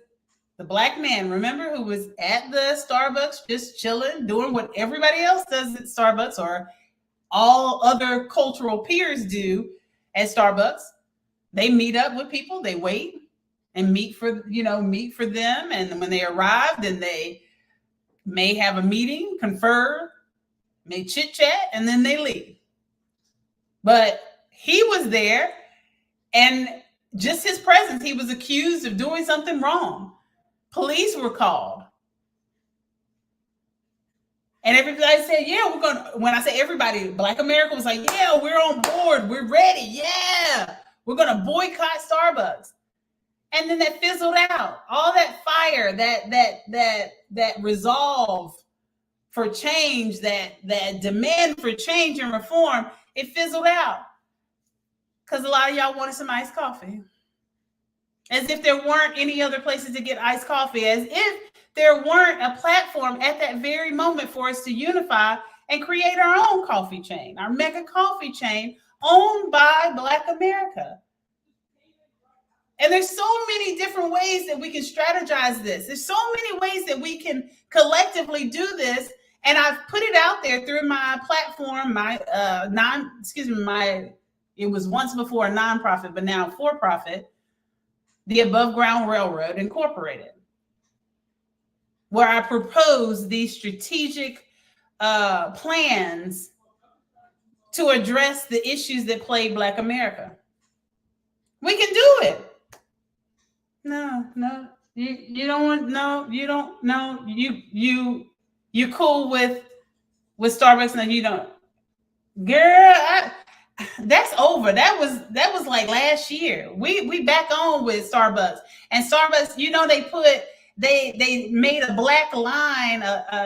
the Black man, remember, who was at the Starbucks just chilling, doing what everybody else does at Starbucks, or all other cultural peers do at Starbucks. They meet up with people, they wait and meet for them. And when they arrive, then they may have a meeting, confer, may chit chat, and then they leave. But he was there, and just his presence, he was accused of doing something wrong. Police were called. And everybody said, yeah, we're going to, when I say everybody, Black America was like, yeah, we're on board. We're ready. Yeah, we're going to boycott Starbucks. And then that fizzled out. All that fire, that resolve for change, that demand for change and reform, it fizzled out. Because a lot of y'all wanted some iced coffee. As if there weren't any other places to get iced coffee. As if there weren't a platform at that very moment for us to unify and create our own coffee chain, our mega coffee chain owned by Black America. And there's so many different ways that we can strategize this. There's so many ways that we can collectively do this. And I've put it out there through my platform, it was once before a nonprofit, but now for-profit, the Above Ground Railroad Incorporated, where I propose these strategic plans to address the issues that plague Black America. We can do it. No. You don't want no. You don't know. You cool with Starbucks? No, you don't. Girl, that's over. That was like last year. We back on with Starbucks, and Starbucks. They made a black line.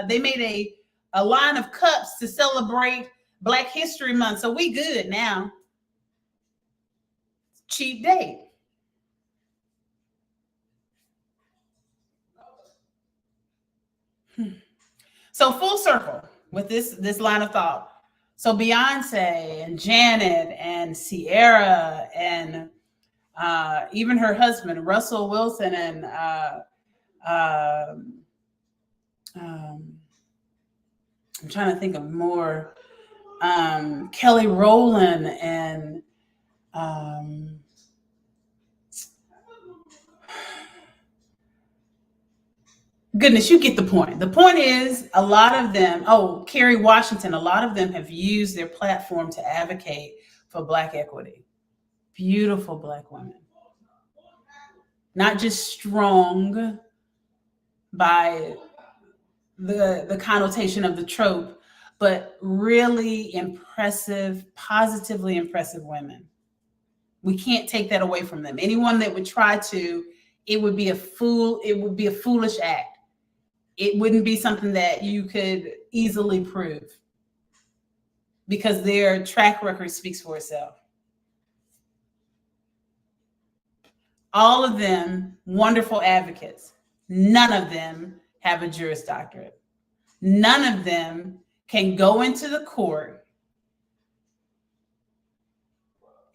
They made a line of cups to celebrate Black History Month. So we good now. Cheap date. So full circle with this line of thought. So Beyonce and Janet and Sierra and even her husband Russell Wilson and uh, um, I'm trying to think of more. Kelly Rowland and um, goodness, you get the point. The point is, a lot of them, oh, Kerry Washington, a lot of them have used their platform to advocate for Black equity. Beautiful Black women. Not just strong by the connotation of the trope, but really impressive, positively impressive women. We can't take that away from them. Anyone that would try to, it would be a foolish act. It wouldn't be something that you could easily prove because their track record speaks for itself. All of them wonderful advocates. None of them have a Juris Doctorate. None of them can go into the court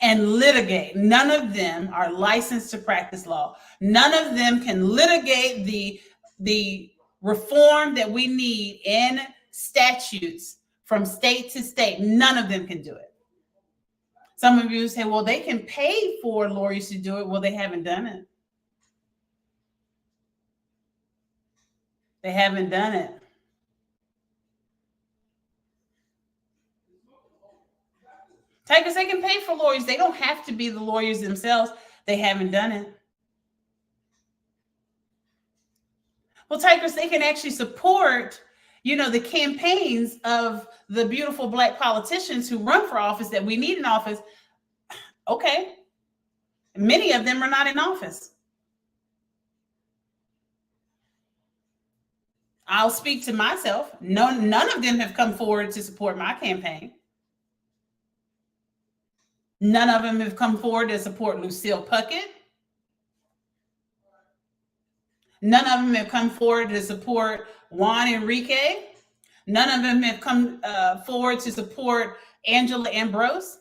and litigate. None of them are licensed to practice law. None of them can litigate the reform that we need in statutes from state to state. None of them can do it. Some of you say, well, they can pay for lawyers to do it. Well, they haven't done it. They haven't done it. Tigers, they can pay for lawyers. They don't have to be the lawyers themselves. They haven't done it. Well, Tigers, they can actually support, the campaigns of the beautiful Black politicians who run for office that we need in office. Okay. Many of them are not in office. I'll speak to myself. None of them have come forward to support my campaign. None of them have come forward to support Lucille Puckett. None of them have come forward to support Juan Enrique. None of them have come forward to support Angela Ambrose.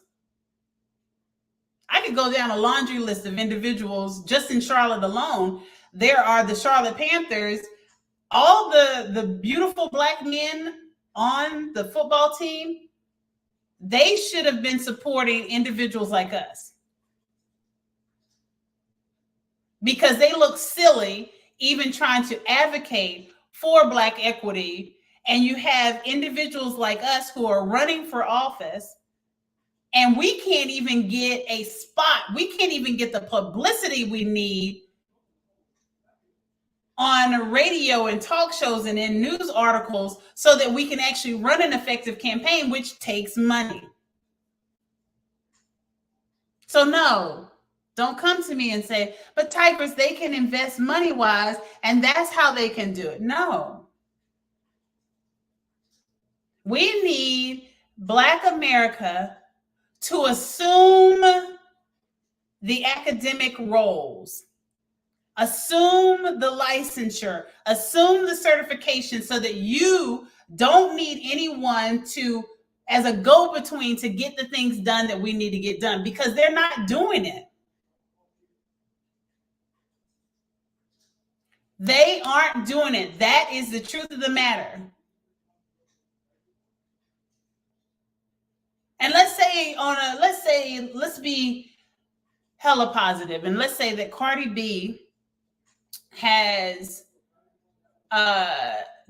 I could go down a laundry list of individuals just in Charlotte alone. There are the Charlotte Panthers, all the beautiful Black men on the football team. They should have been supporting individuals like us because they look silly even trying to advocate for Black equity. And you have individuals like us who are running for office and we can't even get a spot. We can't even get the publicity we need on radio and talk shows and in news articles so that we can actually run an effective campaign, which takes money. So no, don't come to me and say, but Tigers, they can invest money-wise and that's how they can do it. No. We need Black America to assume the academic roles, assume the licensure, assume the certification so that you don't need anyone to, as a go-between, to get the things done that we need to get done because they're not doing it. They aren't doing it. That is the truth of the matter. And let's be hella positive. And let's say that Cardi B has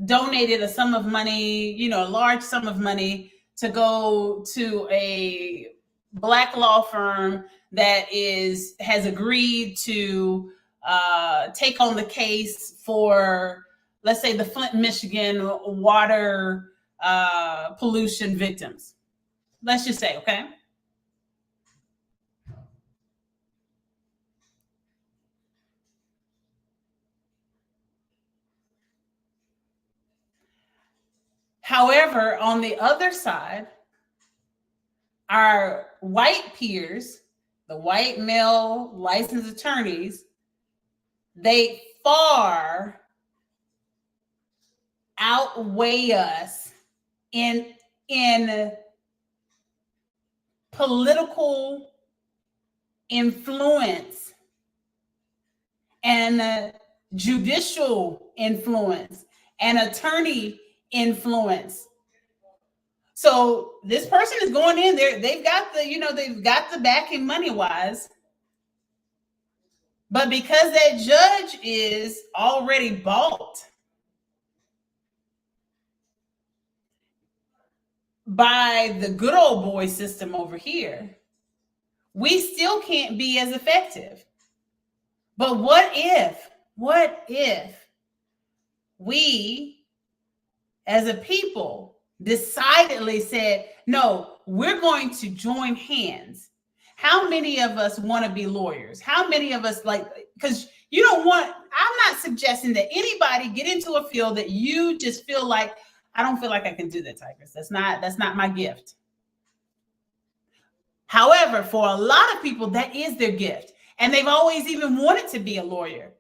donated a sum of money, a large sum of money to go to a Black law firm that has agreed to take on the case for, let's say, the Flint, Michigan water pollution victims. Let's just say, okay? However, on the other side, our white peers, the white male licensed attorneys, they far outweigh us in political influence and judicial influence and attorney influence. So this person is going in there. They've got the backing money wise, but because that judge is already bought by the good old boy system over here, we still can't be as effective. But what if we as a people decidedly said, no, we're going to join hands? How many of us want to be lawyers? How many of us because you don't want, I'm not suggesting that anybody get into a field that you just feel like, I don't feel like I can do that, Tigers. That's not my gift. However, for a lot of people, that is their gift. And they've always even wanted to be a lawyer,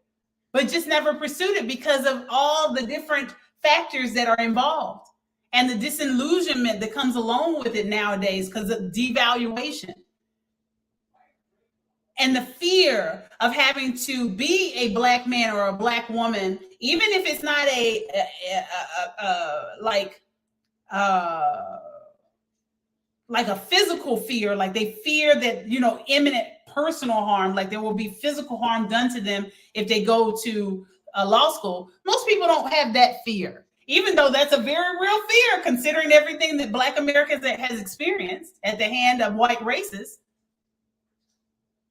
but just never pursued it because of all the different factors that are involved and the disillusionment that comes along with it nowadays because of devaluation and the fear of having to be a Black man or a Black woman, even if it's not like a physical fear, like they fear that, imminent personal harm, like there will be physical harm done to them if they go to a law school. Most people don't have that fear, even though that's a very real fear considering everything that Black Americans has experienced at the hand of white racists.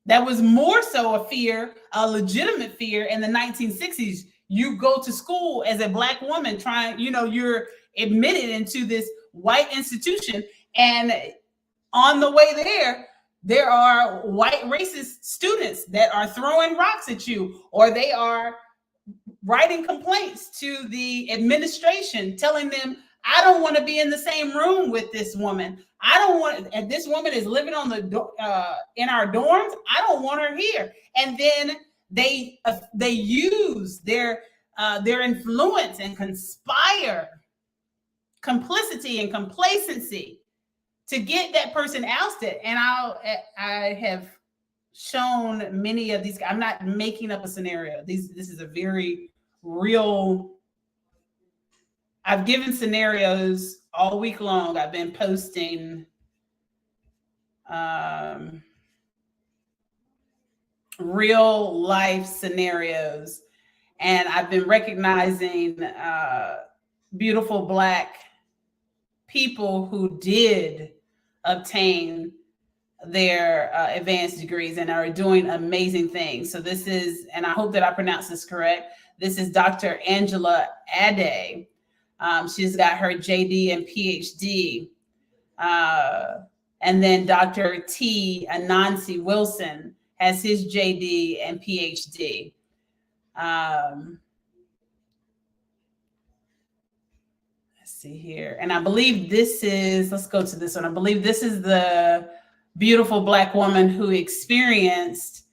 That was more so a fear, a legitimate fear in the 1960s. You go to school as a Black woman you're admitted into this white institution, and on the way there are white racist students that are throwing rocks at you, or they are writing complaints to the administration telling them, I don't want to be in the same room with this woman. I don't want, and this woman is living on in our dorms. I don't want her here. And then they use their influence and conspire, complicity and complacency to get that person ousted. And I have shown many of these. I'm not making up a scenario. This is a very real. I've given scenarios all week long. I've been posting real life scenarios, and I've been recognizing beautiful Black people who did obtain their advanced degrees and are doing amazing things. So this is, and I hope that I pronounce this correct, this is Dr. Angela Ade. She's got her JD and PhD. And then Dr. T. Anansi Wilson has his JD and PhD. Let's see here. And I believe this is, let's go to this one. I believe this is the beautiful Black woman who experienced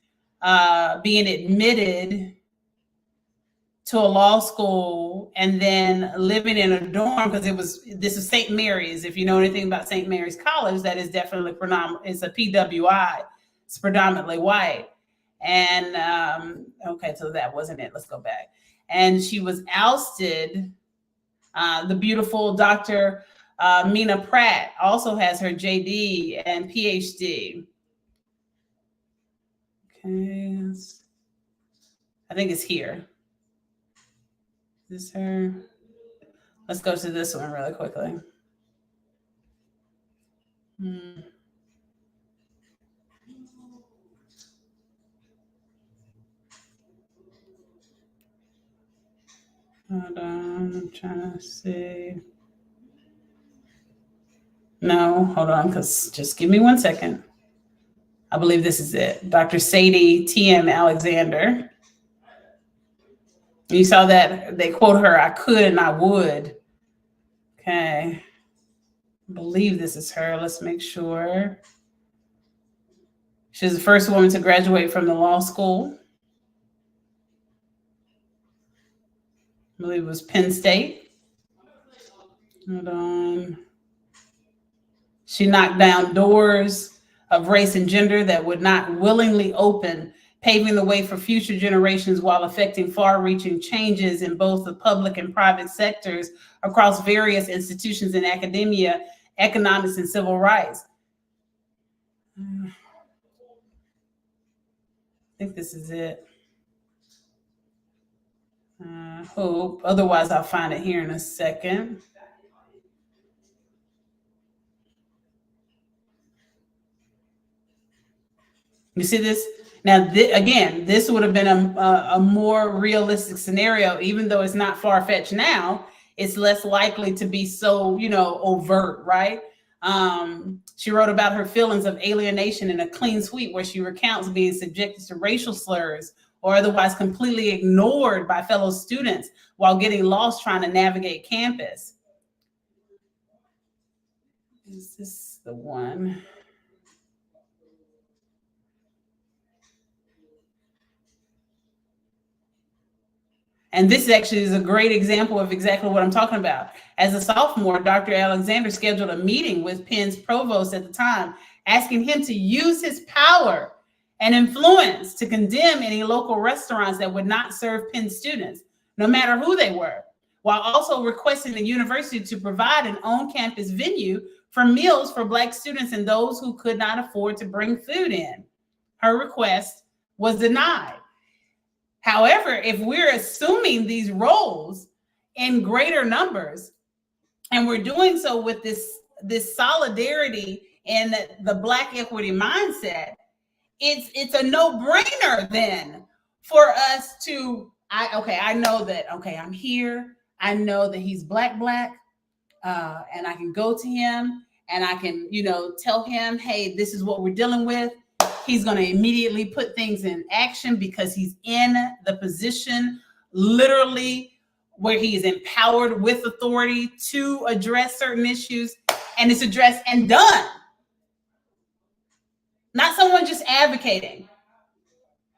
being admitted to a law school and then living in a dorm, because this is St. Mary's. If you know anything about St. Mary's College, that is definitely it's a PWI. It's predominantly white. And okay, so that wasn't it. Let's go back. And she was ousted. The beautiful Dr. Mina Pratt also has her JD and PhD. Okay, I think it's here. Is this her? Let's go to this one really quickly. Hold on, I'm trying to see. No, hold on, because just give me 1 second. I believe this is it. Dr. Sadie T.M. Alexander. You saw that they quote her, I could and I would. Okay. I believe this is her. Let's make sure. She's the first woman to graduate from the law school. I believe it was Penn State. Hold on. She knocked down doors of race and gender that would not willingly open, paving the way for future generations while affecting far-reaching changes in both the public and private sectors across various institutions in academia, economics, and civil rights. I think this is it. Hope. Otherwise, I'll find it here in a second. You see this? Now, again, this would have been a more realistic scenario, even though it's not far-fetched now. It's less likely to be so, overt, right? She wrote about her feelings of alienation in a clean sweep where she recounts being subjected to racial slurs or otherwise completely ignored by fellow students while getting lost trying to navigate campus. Is this the one? And this actually is a great example of exactly what I'm talking about. As a sophomore, Dr. Alexander scheduled a meeting with Penn's provost at the time, asking him to use his power and influence to condemn any local restaurants that would not serve Penn students, no matter who they were, while also requesting the university to provide an on-campus venue for meals for Black students and those who could not afford to bring food in. Her request was denied. However, if we're assuming these roles in greater numbers, and we're doing so with this solidarity and the Black equity mindset, it's a no-brainer then for us to, I know that, okay, I'm here. I know that he's Black, and I can go to him and I can, tell him, hey, this is what we're dealing with. He's going to immediately put things in action because he's in the position literally where he is empowered with authority to address certain issues, and it's addressed and done. Not someone just advocating.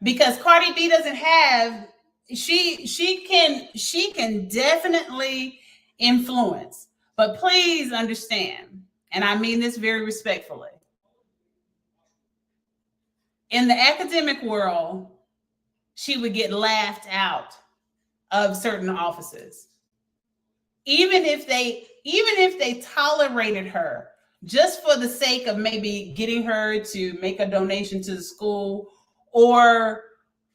Because Cardi B doesn't have, she can definitely influence. But please understand, and I mean this very respectfully, in the academic world, she would get laughed out of certain offices. Even if they tolerated her just for the sake of maybe getting her to make a donation to the school or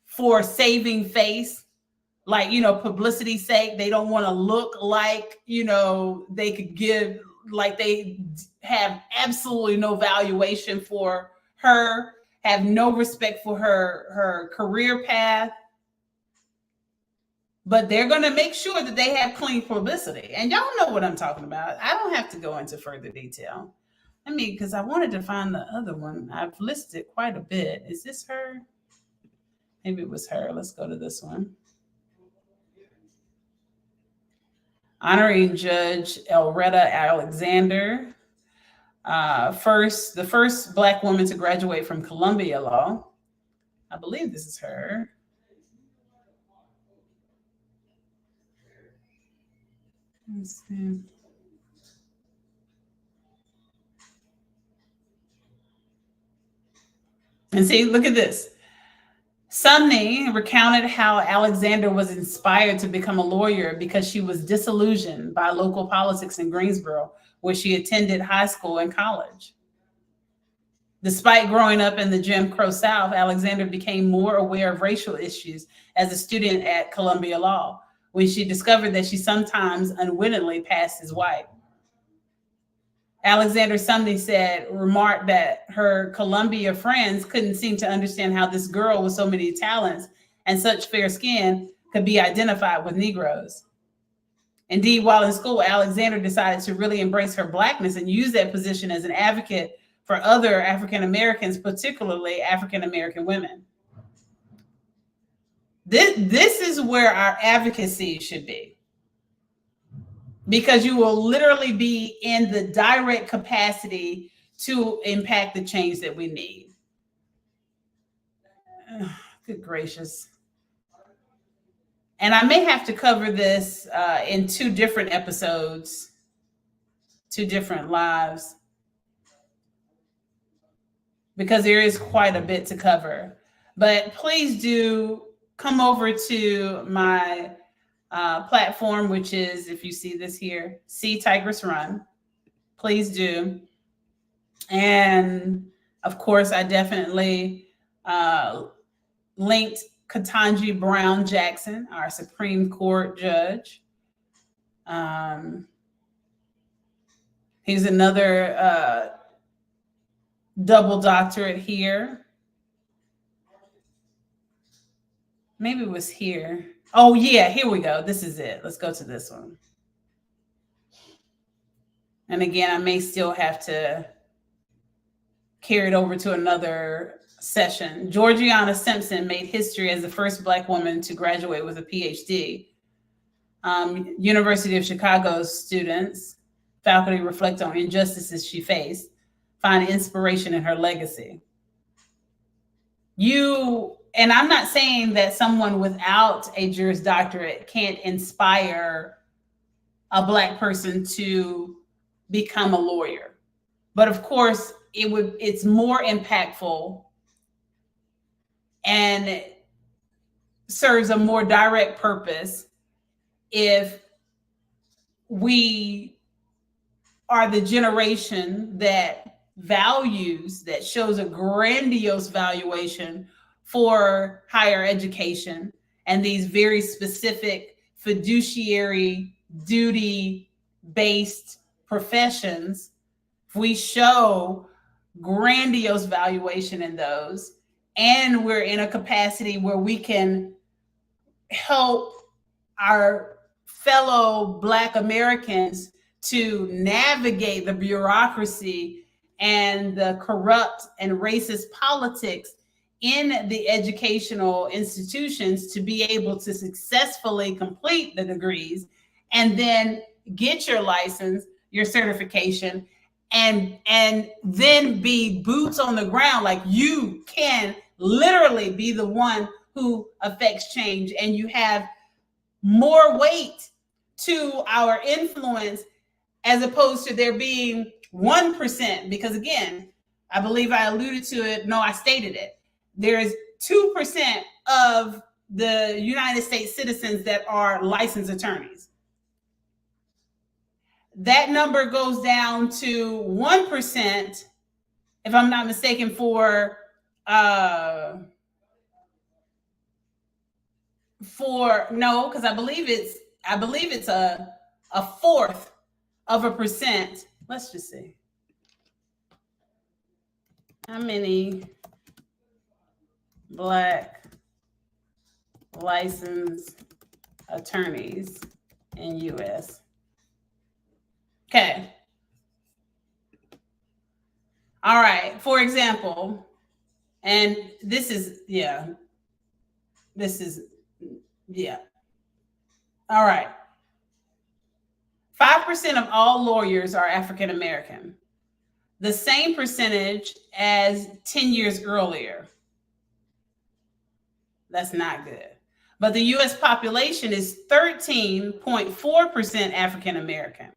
for saving face, like, publicity's sake, they don't want to look like, they could give, like they have absolutely no valuation for her, have no respect for her career path, but they're going to make sure that they have clean publicity. And y'all know what I'm talking about. I don't have to go into further detail. I mean, because I wanted to find the other one. I've listed quite a bit. Is this her? Maybe it was her. Let's go to this one. Honoring Judge Elretta Alexander, the first Black woman to graduate from Columbia Law. I believe this is her. Let's see. And see, look at this. Sumney recounted how Alexander was inspired to become a lawyer because she was disillusioned by local politics in Greensboro, where she attended high school and college. Despite growing up in the Jim Crow South, Alexander became more aware of racial issues as a student at Columbia Law, when she discovered that she sometimes unwittingly passed as white. Alexander Sumney remarked that her Columbia friends couldn't seem to understand how this girl with so many talents and such fair skin could be identified with Negroes. Indeed, while in school, Alexander decided to really embrace her Blackness and use that position as an advocate for other African Americans, particularly African American women. This is where our advocacy should be, because you will literally be in the direct capacity to impact the change that we need. Good gracious. And I may have to cover this in 2 different episodes, 2 different lives, because there is quite a bit to cover. But please do come over to my platform, which is, if you see this here, See Tigress Run. Please do. And of course, I definitely linked Ketanji Brown Jackson, our Supreme Court judge. He's another double doctorate here. Maybe it was here. Oh yeah, here we go. This is it. Let's go to this one. And again, I may still have to carry it over to another session. Georgiana Simpson made history as the first Black woman to graduate with a PhD. University of Chicago's students, faculty reflect on injustices she faced, find inspiration in her legacy. And I'm not saying that someone without a Juris Doctorate can't inspire a Black person to become a lawyer. But of course, it's more impactful and it serves a more direct purpose if we are the generation that values, that shows a grandiose valuation for higher education and these very specific fiduciary duty-based professions. If we show grandiose valuation in those, and we're in a capacity where we can help our fellow Black Americans to navigate the bureaucracy and the corrupt and racist politics in the educational institutions, to be able to successfully complete the degrees and then get your license, your certification, and then be boots on the ground. Like, you can literally be the one who affects change, and you have more weight to our influence, as opposed to there being 1%. Because again, I believe I alluded to it. No, I stated it. There is 2% of the United States citizens that are licensed attorneys. That number goes down to 1%, if I'm not mistaken, for no, because I believe it's a 1/4%. Let's just see. How many Black licensed attorneys in US? Okay. All right. For example, and this is. All right. 5% of all lawyers are African American, the same percentage as 10 years earlier. That's not good. But the US population is 13.4% African American.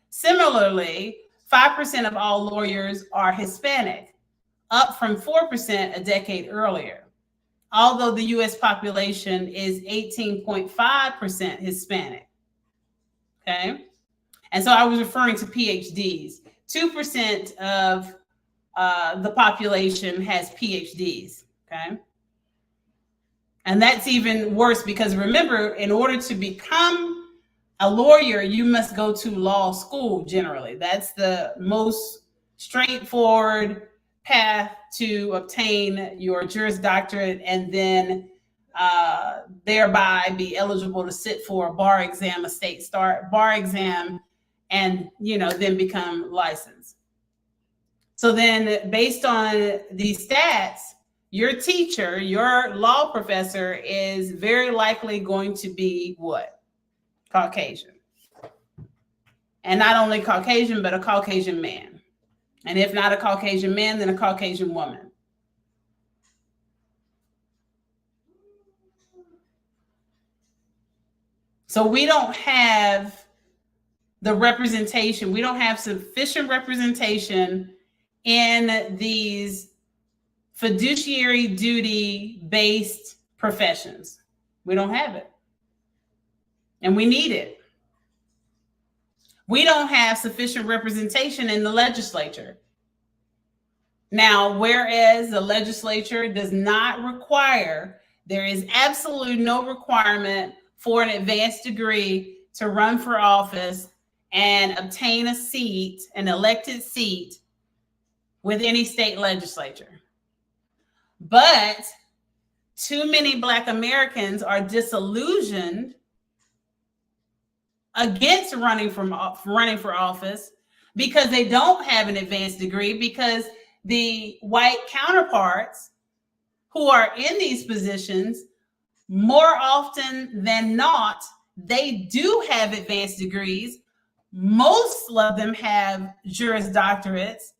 Similarly, 5% of all lawyers are Hispanic, up from 4% a decade earlier, although the US population is 18.5% Hispanic. Okay. And so I was referring to PhDs. 2% of the population has PhDs. Okay. And that's even worse, because remember, in order to become a lawyer, you must go to law school generally. That's the most straightforward path to obtain your Juris Doctorate and then thereby be eligible to sit for a bar exam, a state start bar exam, and then become licensed. So then, based on these stats, your teacher, your law professor, is very likely going to be what? Caucasian. And not only Caucasian, but a Caucasian man. And if not a Caucasian man, then a Caucasian woman. So we don't have the representation. We don't have sufficient representation in these fiduciary duty based professions. We don't have it. And we need it. We don't have sufficient representation in the legislature. Now, whereas the legislature does not require, there is absolutely no requirement for an advanced degree to run for office and obtain a seat, an elected seat with any state legislature. But too many Black Americans are disillusioned against running for office because they don't have an advanced degree, because the white counterparts who are in these positions, more often than not, they do have advanced degrees. Most of them have Juris Doctorates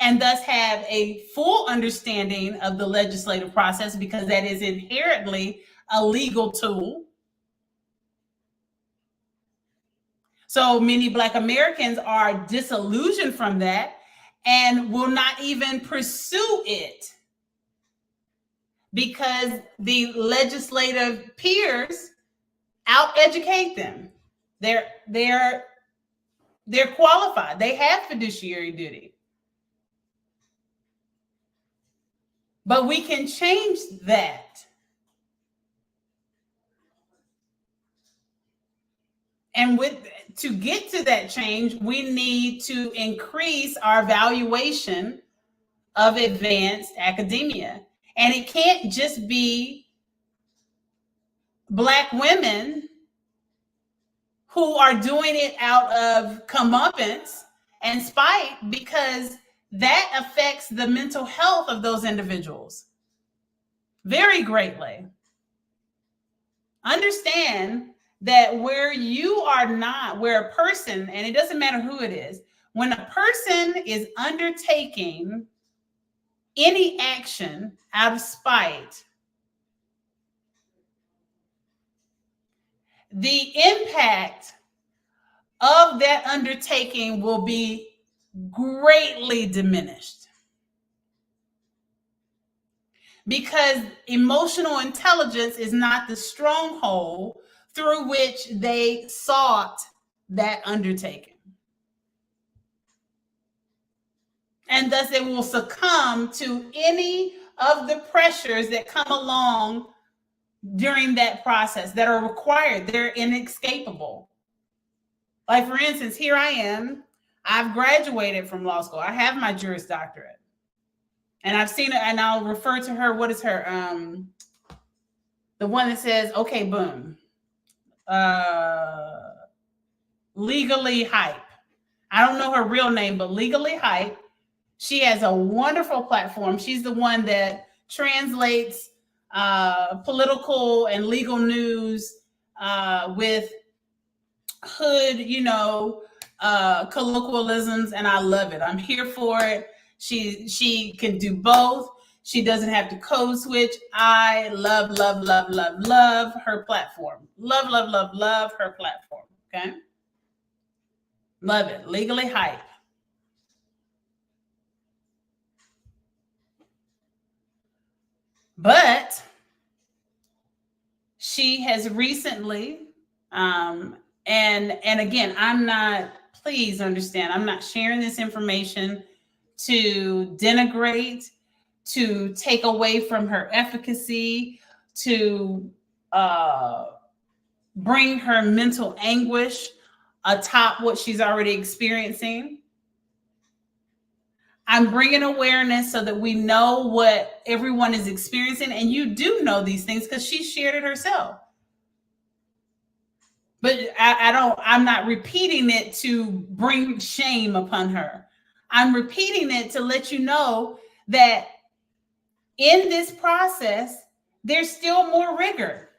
and thus have a full understanding of the legislative process, because that is inherently a legal tool. So many Black Americans are disillusioned from that and will not even pursue it because the legislative peers out-educate them. They're qualified. They have fiduciary duty. But we can change that. And to get to that change, we need to increase our valuation of advanced academia. And it can't just be Black women who are doing it out of comeuppance and spite, because that affects the mental health of those individuals very greatly. Understand that where a person, and it doesn't matter who it is, when a person is undertaking any action out of spite, the impact of that undertaking will be greatly diminished, because emotional intelligence is not the stronghold through which they sought that undertaking. And thus it will succumb to any of the pressures that come along during that process that are required. They're inescapable. Like, for instance, here I am. I've graduated from law school. I have my Juris Doctorate. And I've seen it, and I'll refer to her. What is her? The one that says, okay, boom. Legally Hype. I don't know her real name, but Legally Hype. She has a wonderful platform. She's the one that translates political and legal news with hood, colloquialisms, and I love it. I'm here for it. She can do both. She doesn't have to code switch. I love her platform. Love her platform. Okay. Love it. Legally Hype. But she has recently, and again, please understand, I'm not sharing this information to denigrate, to take away from her efficacy, to bring her mental anguish atop what she's already experiencing. I'm bringing awareness so that we know what everyone is experiencing. And you do know these things because she shared it herself. But I'm not repeating it to bring shame upon her. I'm repeating it to let you know that in this process, there's still more rigor.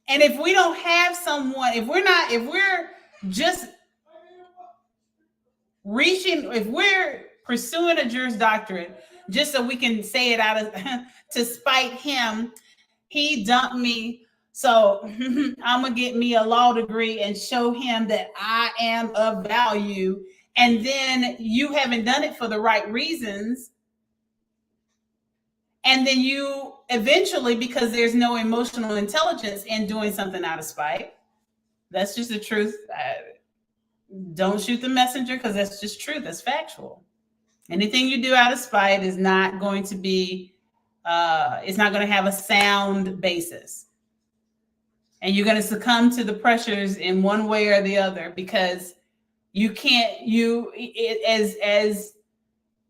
And if we don't have someone, if we're just if we're pursuing a Juris Doctorate just so we can say it out of to spite him, he dumped me. So I'm gonna get me a law degree and show him that I am of value. And then you haven't done it for the right reasons. And then you eventually, because there's no emotional intelligence in doing something out of spite, that's just the truth. Don't shoot the messenger because that's just true. That's factual. Anything you do out of spite is not going to be, it's not going to have a sound basis. And you're going to succumb to the pressures in one way or the other because you can't, as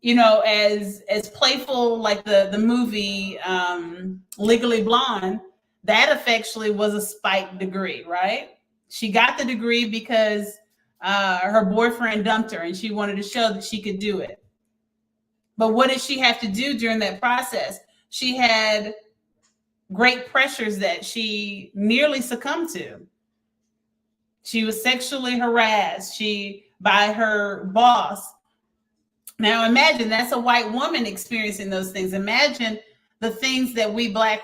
you know, as playful, like the movie Legally Blonde, that effectually was a spike degree, right? She got the degree because her boyfriend dumped her and she wanted to show that she could do it. But what did she have to do during that process? She had great pressures that she nearly succumbed to. She was sexually harassed by her boss. Now imagine that's a white woman experiencing those things. Imagine the things that we Black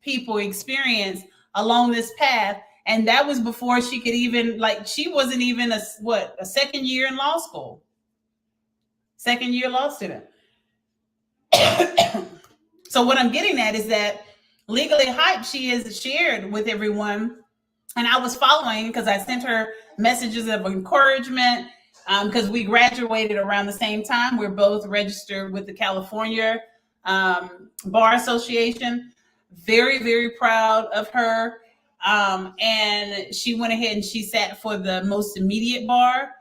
people experience along this path. And that was before she could even, like, she wasn't even a second year in law school. Second year law student. So what I'm getting at is that Legally Hype, she has shared with everyone. And I was following because I sent her messages of encouragement because we graduated around the same time. We're both registered with the California Bar Association. Very, very proud of her. And she went ahead and she sat for the most immediate bar.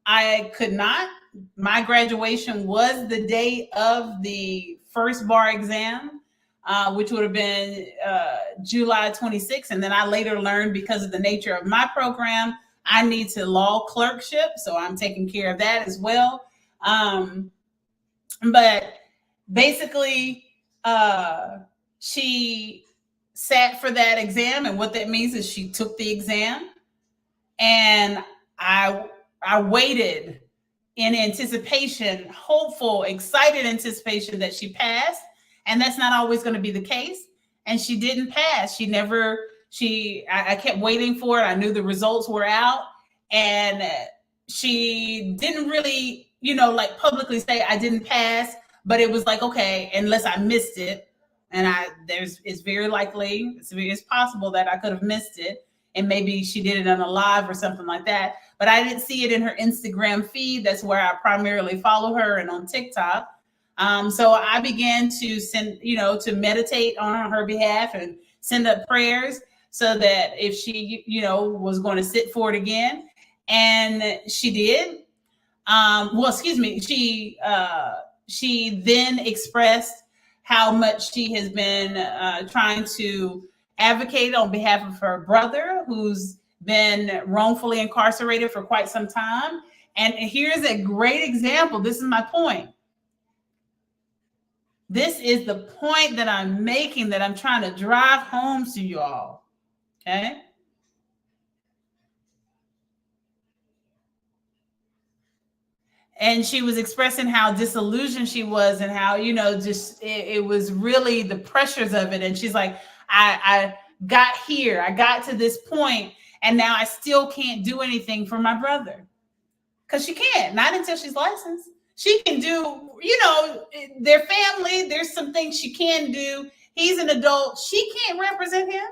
I could not. My graduation was the day of the first bar exam, which would have been July 26th. And then I later learned, because of the nature of my program, I need to law clerkship. So I'm taking care of that as well. But basically, she sat for that exam. And what that means is she took the exam. And I waited in anticipation, hopeful, excited anticipation that she passed. And that's not always going to be the case. And she didn't pass. I kept waiting for it. I knew the results were out. And she didn't really, like publicly say I didn't pass, but it was like, okay, unless I missed it. And it's very likely, it's possible that I could have missed it. And maybe she did it on a live or something like that. But I didn't see it in her Instagram feed. That's where I primarily follow her, and on TikTok. So I began to send, to meditate on her behalf and send up prayers so that if she, was going to sit for it again. And she did. She then expressed how much she has been trying to advocate on behalf of her brother, who's been wrongfully incarcerated for quite some time. And here's a great example. This is my point. This is the point that I'm making, that I'm trying to drive home to you all. Okay. And she was expressing how disillusioned she was and how, it was really the pressures of it. And she's like, I got here, I got to this point, and now I still can't do anything for my brother. Because she can't, not until she's licensed. She can do, their family, there's some things she can do. He's an adult. She can't represent him.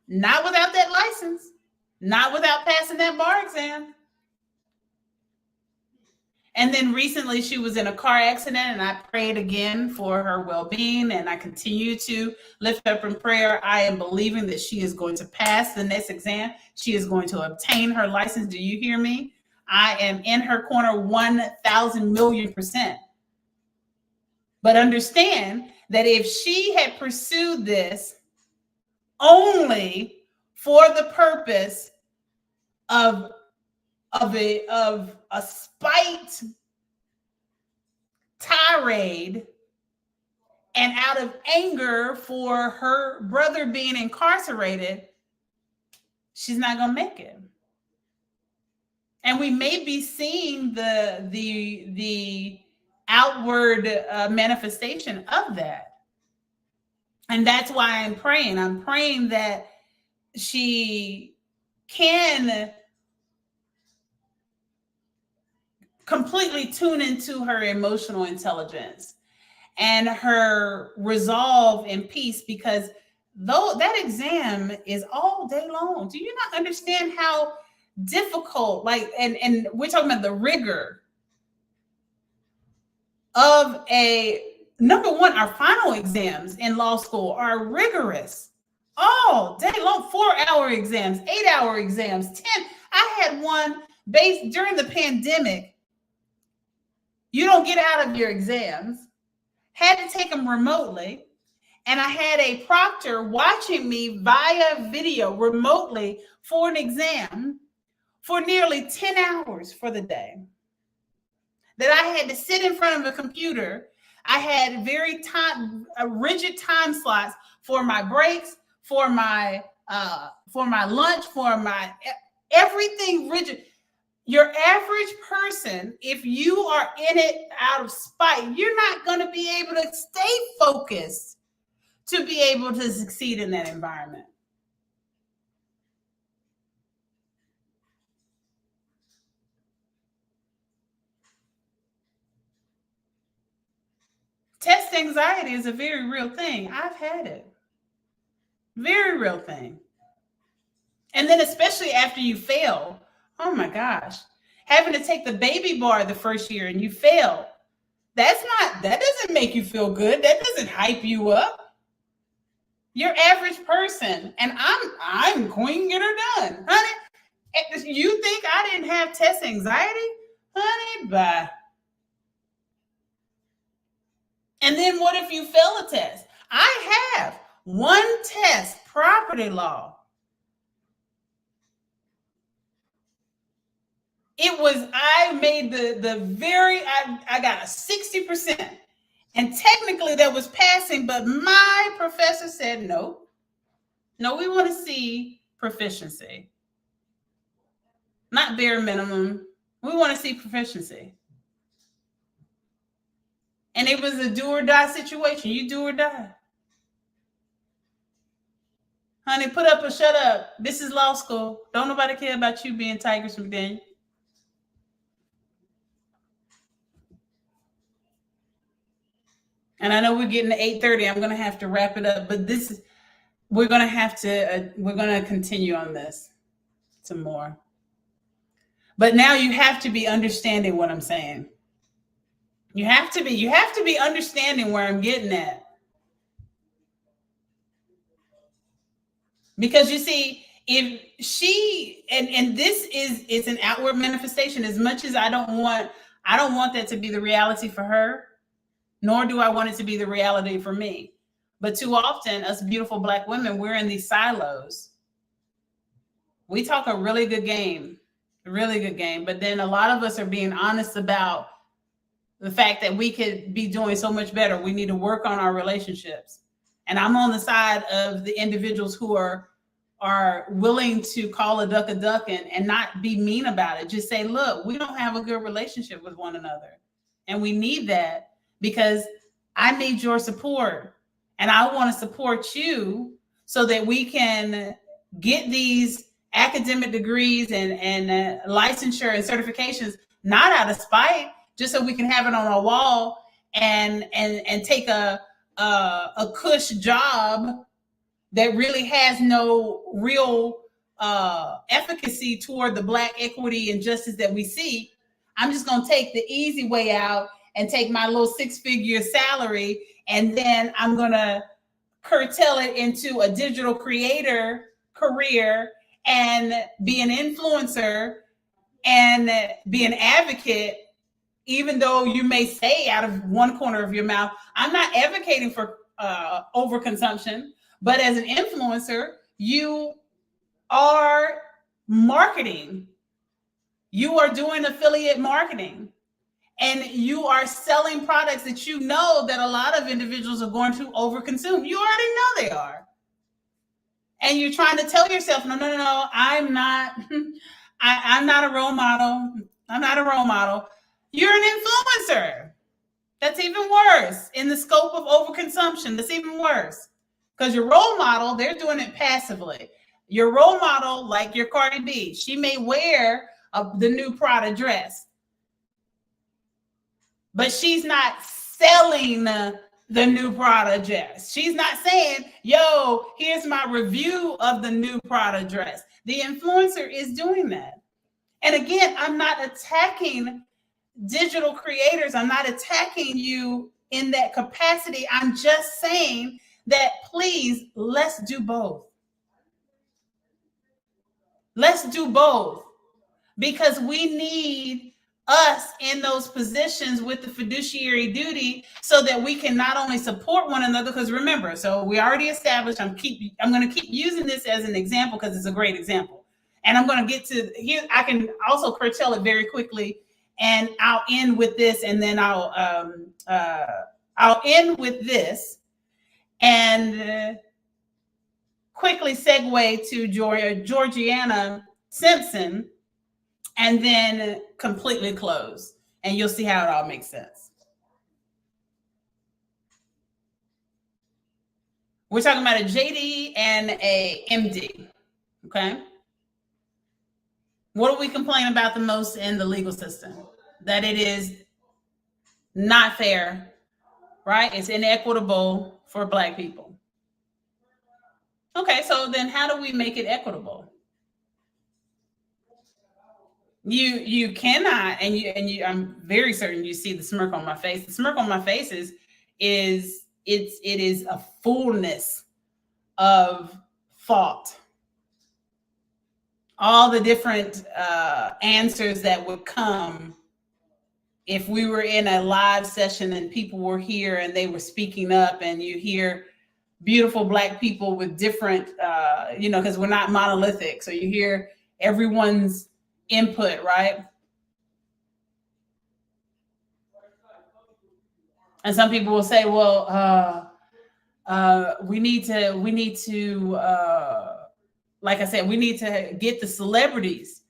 Not without that license. Not without passing that bar exam. And then recently she was in a car accident, and I prayed again for her well-being, and I continue to lift up in prayer. I am believing that she is going to pass the next exam. She is going to obtain her license. Do you hear me? I am in her corner 1,000 million percent. But understand that if she had pursued this only for the purpose of a spite tirade and out of anger for her brother being incarcerated, she's not going to make it. And we may be seeing the outward manifestation of that. And that's why I'm praying. I'm praying that she can completely tune into her emotional intelligence and her resolve and peace, because though that exam is all day long. Do you not understand how difficult, like, and we're talking about the rigor of number one, our final exams in law school are rigorous all day long, 4-hour exams, 8-hour exams, 10. I had one based during the pandemic. You don't get out of your exams. Had to take them remotely. And I had a proctor watching me via video remotely for an exam for nearly 10 hours for the day. That I had to sit in front of a computer. I had very rigid time slots for my breaks, for my lunch, for my everything rigid. Your average person, if you are in it out of spite, you're not going to be able to stay focused to be able to succeed in that environment. Test anxiety is a very real thing. I've had it. Very real thing. And then especially after you fail, oh my gosh, having to take the baby bar the first year and you fail, that doesn't make you feel good. That doesn't hype you up. Your average person, and I'm going to get her done, honey. You think I didn't have test anxiety, honey? Bye. And then what if you fail a test? I have one test, property law. I made I got a 60%. And technically that was passing, but my professor said, no, we want to see proficiency. Not bare minimum. We want to see proficiency. And it was a do or die situation. You do or die. Honey, put up or shut up. This is law school. Don't nobody care about you being Tigress McDaniel. And I know we're getting to 8:30. I'm going to have to wrap it up, but we're going to continue on this some more. But now you have to be understanding what I'm saying. You have to be understanding where I'm getting at. Because you see, if she, and this is an outward manifestation, as much as I don't want that to be the reality for her, nor do I want it to be the reality for me. But too often, us beautiful Black women, we're in these silos. We talk a really good game, but then a lot of us are being honest about the fact that we could be doing so much better. We need to work on our relationships. And I'm on the side of the individuals who are willing to call a duck and not be mean about it. Just say, look, we don't have a good relationship with one another. And we need that, because I need your support and I want to support you so that we can get these academic degrees and licensure and certifications, not out of spite, just so we can have it on our wall and take a cush job that really has no real efficacy toward the Black equity and justice that we see. I'm just going to take the easy way out and take my little 6-figure salary, and then I'm going to curtail it into a digital creator career and be an influencer and be an advocate, even though you may say out of one corner of your mouth, I'm not advocating for overconsumption, but as an influencer, you are marketing. You are doing affiliate marketing, and you are selling products that you know that a lot of individuals are going to overconsume. You already know they are. And you're trying to tell yourself, no, I'm not, I'm not a role model. I'm not a role model. You're an influencer. That's even worse in the scope of overconsumption. That's even worse because your role model, they're doing it passively. Your role model, like your Cardi B, she may wear the new Prada dress, but she's not selling the new Prada dress. She's not saying, yo, here's my review of the new Prada dress. The influencer is doing that. And again, I'm not attacking digital creators. I'm not attacking you in that capacity. I'm just saying that please, let's do both. Let's do both, because we need us in those positions with the fiduciary duty so that we can not only support one another, because remember, so we already established, I'm going to keep using this as an example because it's a great example. And I'm going to get to here. I can also curtail it very quickly, and I'll end with this, and then I'll end with this and quickly segue to Georgiana Simpson, and then completely close, and you'll see how it all makes sense. We're talking about a JD and a MD, okay? What do we complain about the most in the legal system? That it is not fair, right? It's inequitable for Black people. Okay, so then how do we make it equitable? You cannot, and you I'm very certain you see the smirk on my face. The smirk on my face is it is a fullness of thought. All the different answers that would come if we were in a live session and people were here and they were speaking up, and you hear beautiful Black people with different, because we're not monolithic. So you hear everyone's input, right? And some people will say, well, we need to, like I said, we need to get the celebrities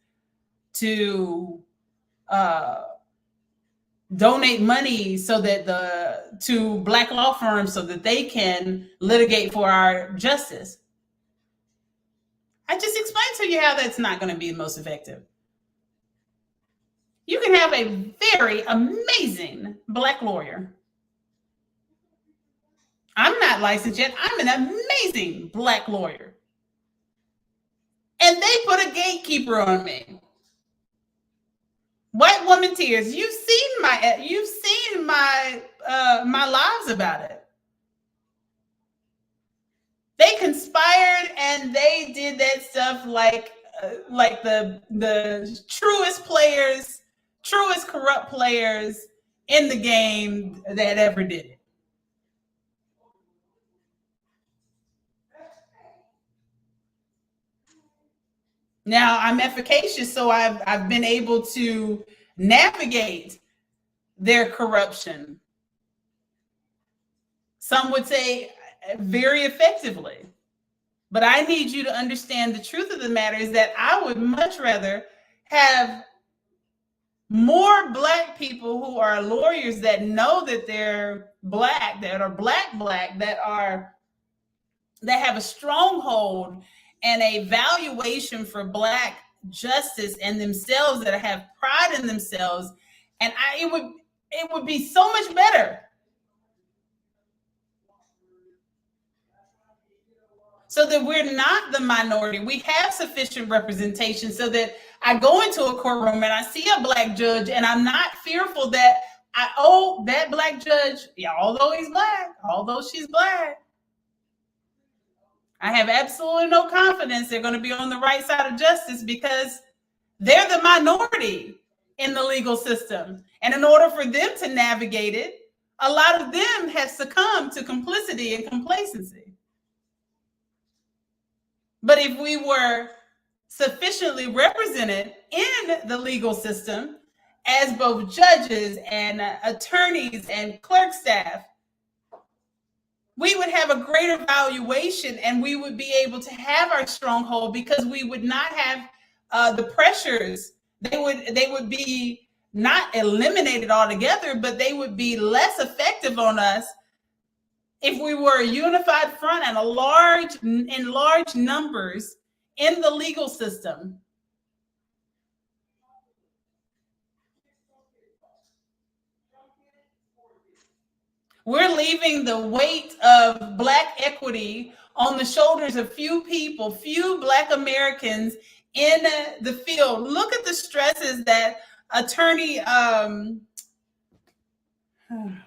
to donate money so that to Black law firms so that they can litigate for our justice. I just explained to you how that's not going to be the most effective. You can have a very amazing Black lawyer. I'm not licensed yet. I'm an amazing Black lawyer. And they put a gatekeeper on me. White woman tears. You've seen my lives about it. They conspired and they did that stuff like the truest players, truest corrupt players in the game that ever did it. Now I'm efficacious, so I've been able to navigate their corruption. Some would say very effectively. But I need you to understand the truth of the matter is that I would much rather have more Black people who are lawyers that know that they're Black, that are Black, that have a stronghold and a valuation for Black justice and themselves, that have pride in themselves. And it would be so much better. So that we're not the minority. We have sufficient representation so that I go into a courtroom and I see a Black judge, and I'm not fearful that I owe that Black judge, yeah, although he's Black, although she's Black, I have absolutely no confidence they're going to be on the right side of justice, because they're the minority in the legal system. And in order for them to navigate it, a lot of them have succumbed to complicity and complacency. But if we were sufficiently represented in the legal system as both judges and attorneys and clerk staff, we would have a greater valuation, and we would be able to have our stronghold, because we would not have the pressures. They would be not eliminated altogether, but they would be less effective on us if we were a unified front and in large numbers in the legal system. We're leaving the weight of Black equity on the shoulders of few people, few Black Americans in the field. Look at the stresses that attorney, hold on.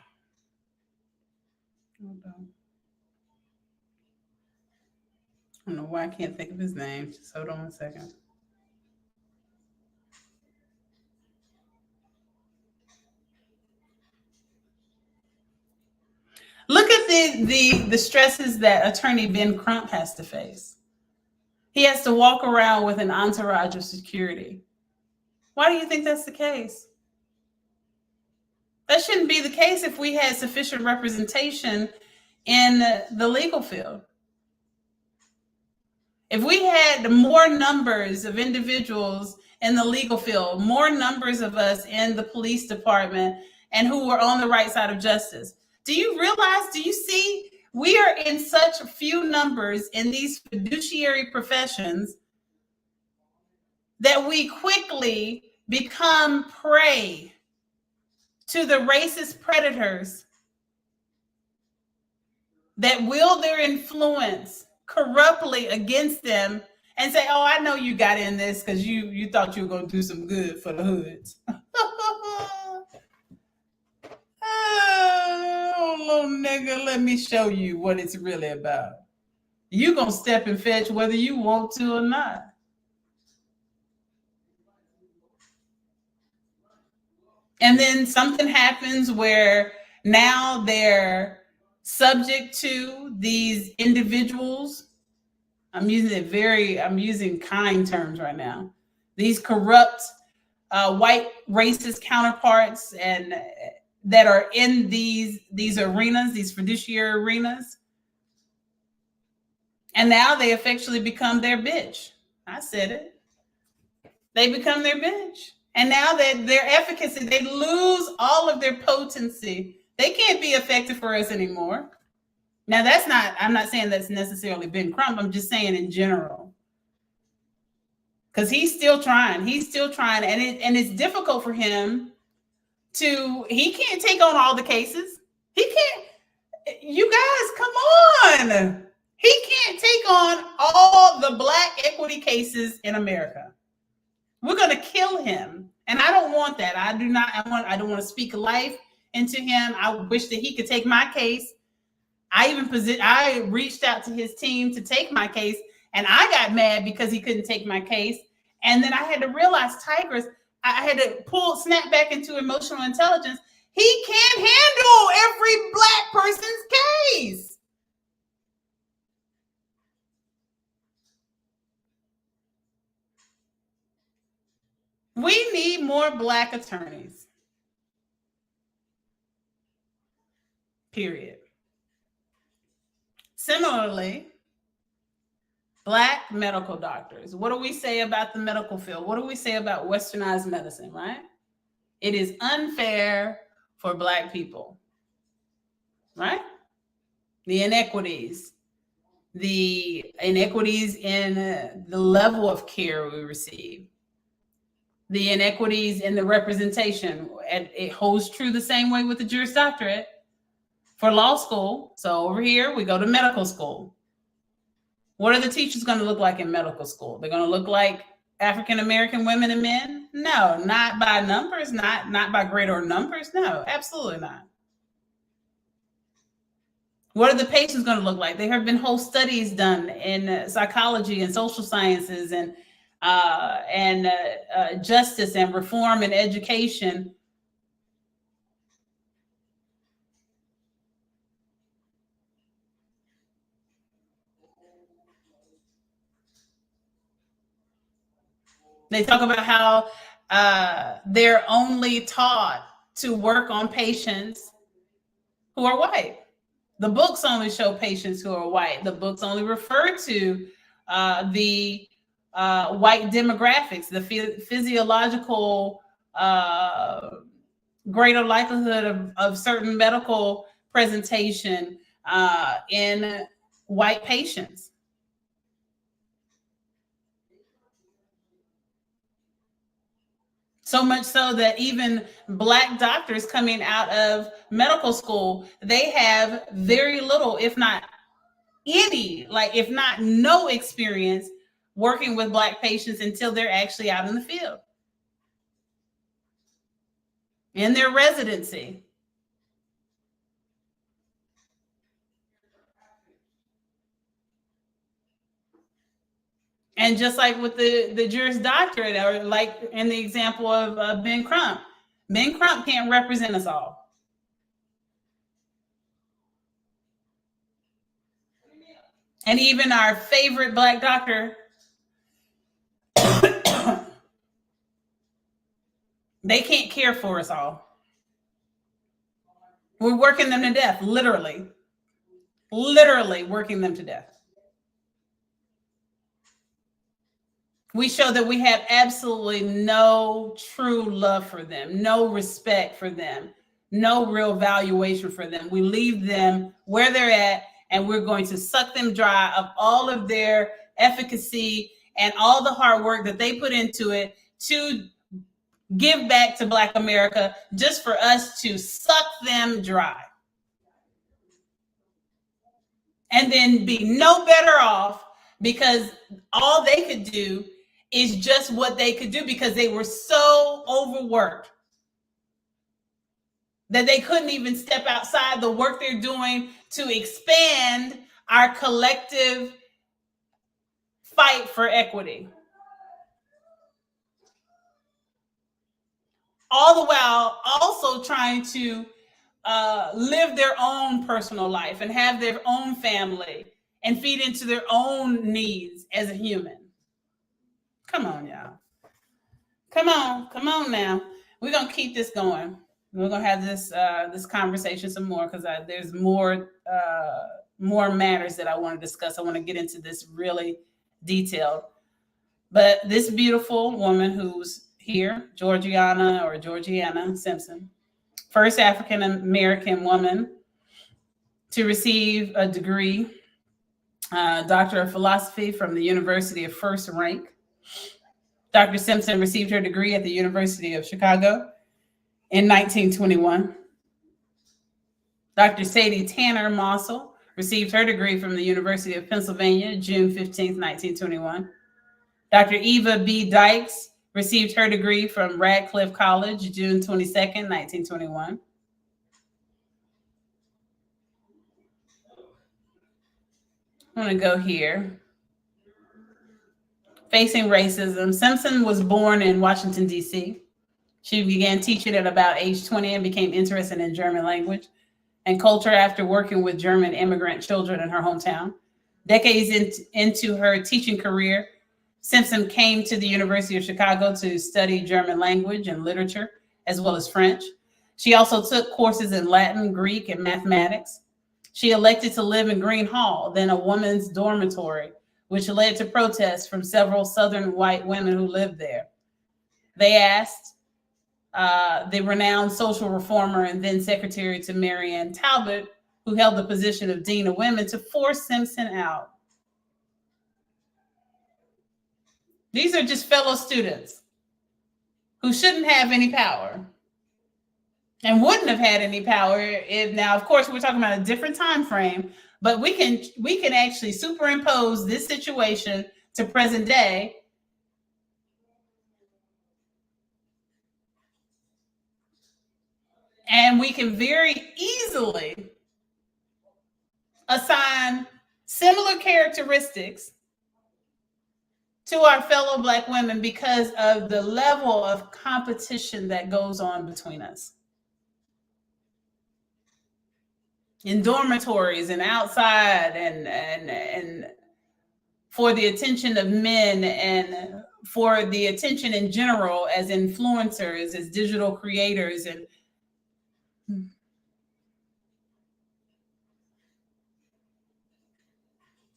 I don't know why I can't think of his name. Just hold on a second. Look at the stresses that attorney Ben Crump has to face. He has to walk around with an entourage of security. Why do you think that's the case? That shouldn't be the case if we had sufficient representation in the legal field. If we had more numbers of individuals in the legal field, more numbers of us in the police department, and who were on the right side of justice. Do you realize, do you see, we are in such few numbers in these fiduciary professions that we quickly become prey to the racist predators that wield their influence corruptly against them and say, oh, I know you got in this because you thought you were going to do some good for the hoods. Oh, little nigga, let me show you what it's really about. You gonna step and fetch whether you want to or not. And then something happens where now they're subject to these individuals. I'm using kind terms right now. These corrupt white racist counterparts and that are in these arenas, these fiduciary arenas. And now they effectually become their bitch. I said it. They become their bitch. And now that their efficacy, they lose all of their potency. They can't be effective for us anymore. Now I'm not saying that's necessarily Ben Crump. I'm just saying in general. Because he's still trying. And it's difficult for him he can't take on all the cases. He can't, you guys, come on. He can't take on all the Black equity cases in America. We're going to kill him. And I don't want that. I don't want to speak life into him. I wish that he could take my case. I reached out to his team to take my case, and I got mad because he couldn't take my case. And then I had to realize, Tigress, I had to snap back into emotional intelligence. He can't handle every Black person's case. We need more Black attorneys. Period. Similarly, Black medical doctors. What do we say about the medical field? What do we say about westernized medicine, right? It is unfair for Black people, right? The inequities in the level of care we receive, the inequities in the representation. And it holds true the same way with the Juris Doctorate for law school. So over here, we go to medical school. What are the teachers going to look like in medical school? They're going to look like African American women and men? No, not by numbers, not by greater numbers. No, absolutely not. What are the patients going to look like? There have been whole studies done in psychology and social sciences and justice and reform and education. They talk about how they're only taught to work on patients who are white. The books only show patients who are white. The books only refer to the white demographics, the physiological greater likelihood of certain medical presentation in white patients. So much so that even Black doctors coming out of medical school, they have very little, if not any, like if not no experience working with Black patients until they're actually out in the field in their residency. And just like with the Juris Doctorate, or like in the example of Ben Crump, Ben Crump can't represent us all. And even our favorite Black doctor, they can't care for us all. We're working them to death, literally working them to death. We show that we have absolutely no true love for them, no respect for them, no real valuation for them. We leave them where they're at, and we're going to suck them dry of all of their efficacy and all the hard work that they put into it to give back to Black America, just for us to suck them dry. And then be no better off because all they could do is just what they could do, because they were so overworked that they couldn't even step outside the work they're doing to expand our collective fight for equity. All the while also trying to live their own personal life and have their own family and feed into their own needs as a human. Come on, y'all. Come on now. We're gonna keep this going. We're gonna have this conversation some more, because there's more matters that I want to discuss. I want to get into this really detailed. But this beautiful woman who's here, Georgiana Simpson, first African American woman to receive a degree, Doctor of Philosophy from the University of First Rank. Dr. Simpson received her degree at the University of Chicago in 1921. Dr. Sadie Tanner Mossel received her degree from the University of Pennsylvania, June 15, 1921. Dr. Eva B. Dykes received her degree from Radcliffe College, June 22nd, 1921. I'm going to go here. Facing racism. Simpson was born in Washington, D.C. She began teaching at about age 20 and became interested in German language and culture after working with German immigrant children in her hometown. Decades into her teaching career, Simpson came to the University of Chicago to study German language and literature, as well as French. She also took courses in Latin, Greek, and mathematics. She elected to live in Green Hall, then a woman's dormitory, which led to protests from several Southern white women who lived there. They asked the renowned social reformer and then secretary to Marianne Talbot, who held the position of Dean of Women, to force Simpson out. These are just fellow students who shouldn't have any power and wouldn't have had any power if, now, of course, we're talking about a different time frame, but we can actually superimpose this situation to present day And we can very easily assign similar characteristics to our fellow Black women because of the level of competition that goes on between us. In dormitories and outside, and for the attention of men, and for the attention in general as influencers, as digital creators. And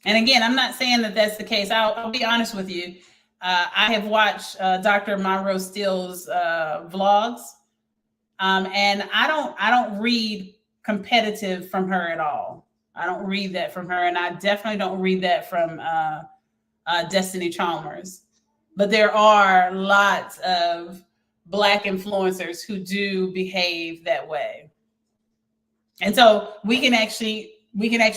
again, I'm not saying that that's the case. I'll be honest with you. I have watched Dr. Monroe Steele's vlogs, and I don't read competitive from her at all. I don't read that from her, and I definitely don't read that from Destiny Chalmers. But there are lots of Black influencers who do behave that way, and so we can actually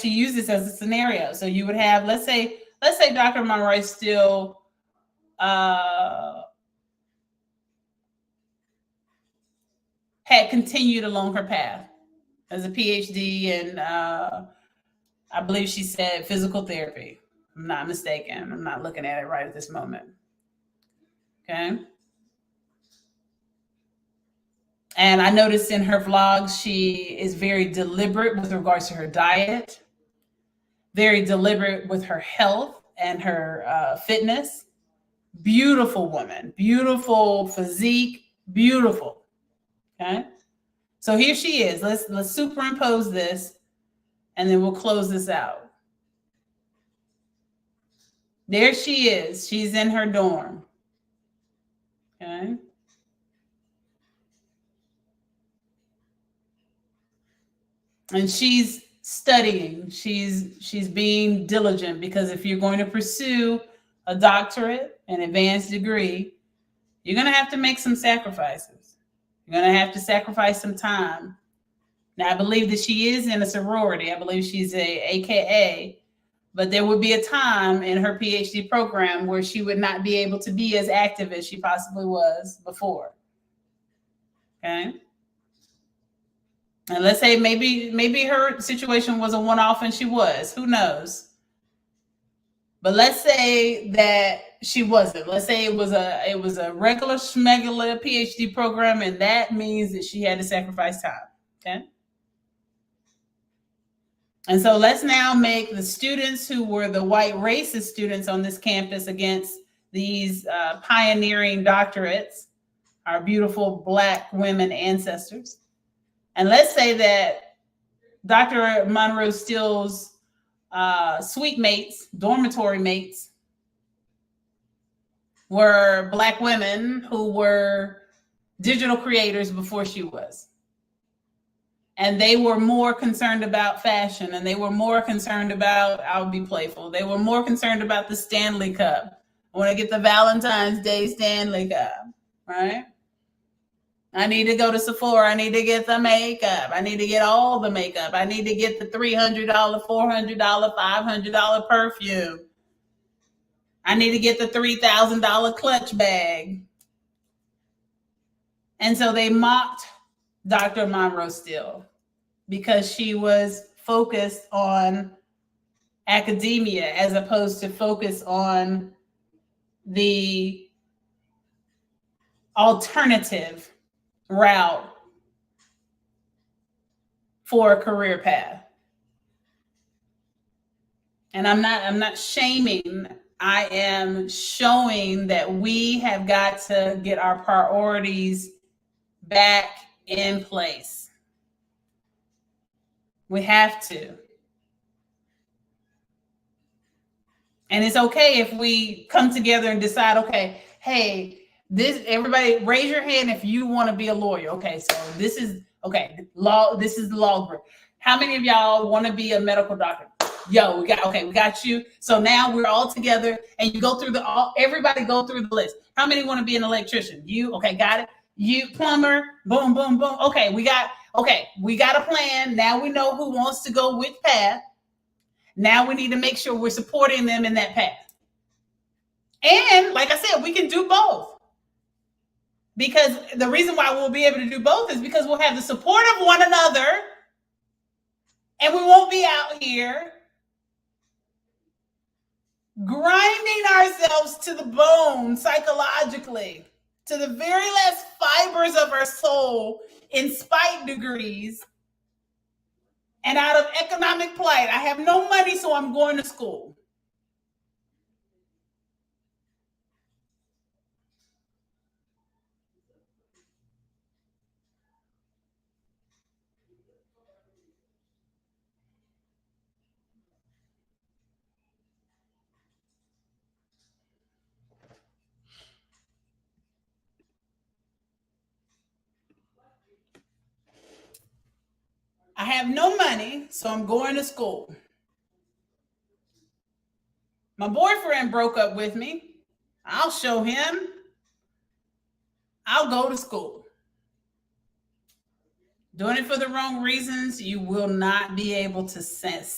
use this as a scenario. So you would have, let's say Dr. Monroe Steele had continued along her path as a PhD in, I believe she said physical therapy. I'm not mistaken. I'm not looking at it right at this moment. Okay. And I noticed in her vlogs, she is very deliberate with regards to her diet, very deliberate with her health and her fitness. Beautiful woman, beautiful physique, beautiful. Okay. So here she is. Let's superimpose this, and then we'll close this out. There she is. She's in her dorm. Okay. And she's studying. She's being diligent, because if you're going to pursue a doctorate, an advanced degree, you're going to have to make some sacrifices. You're going to have to sacrifice some time. Now, I believe that she is in a sorority. I believe she's a AKA, but there would be a time in her PhD program where she would not be able to be as active as she possibly was before. Okay. And let's say maybe her situation was a one-off, and she was. Who knows? But let's say that she wasn't. Let's say it was a regular schmegular PhD program, and that means that she had to sacrifice time. Okay. And so let's now make the students who were the white racist students on this campus against these pioneering doctorates, our beautiful Black women ancestors. And let's say that Dr. Monroe Steele's suite mates, dormitory mates, were Black women who were digital creators before she was. And they were more concerned about fashion, and they were more concerned about, I'll be playful, they were more concerned about the Stanley Cup. I want to get the Valentine's Day Stanley Cup, right? I need to go to Sephora. I need to get the makeup. I need to get all the makeup. I need to get the $300, $400, $500 perfume. I need to get the $3,000 clutch bag. And so they mocked Dr. Monroe Steele because she was focused on academia as opposed to focus on the alternative route for a career path. And I'm not shaming. I am showing that we have got to get our priorities back in place. We have to. And it's okay if we come together and decide, okay, hey, everybody raise your hand if you want to be a lawyer. Okay, so this is law. This is the law group. How many of y'all want to be a medical doctor? Yo, we got you. So now we're all together, and you go through everybody go through the list. How many want to be an electrician? You, okay, got it. You, plumber, boom, boom, boom. Okay, we got a plan. Now we know who wants to go which path. Now we need to make sure we're supporting them in that path. And like I said, we can do both. Because the reason why we'll be able to do both is because we'll have the support of one another, and we won't be out here grinding ourselves to the bone psychologically, to the very last fibers of our soul in spite degrees and out of economic plight. I have no money, so I'm going to school. I have no money, so I'm going to school. My boyfriend broke up with me. I'll show him. I'll go to school. Doing it for the wrong reasons, you will not be able to sustain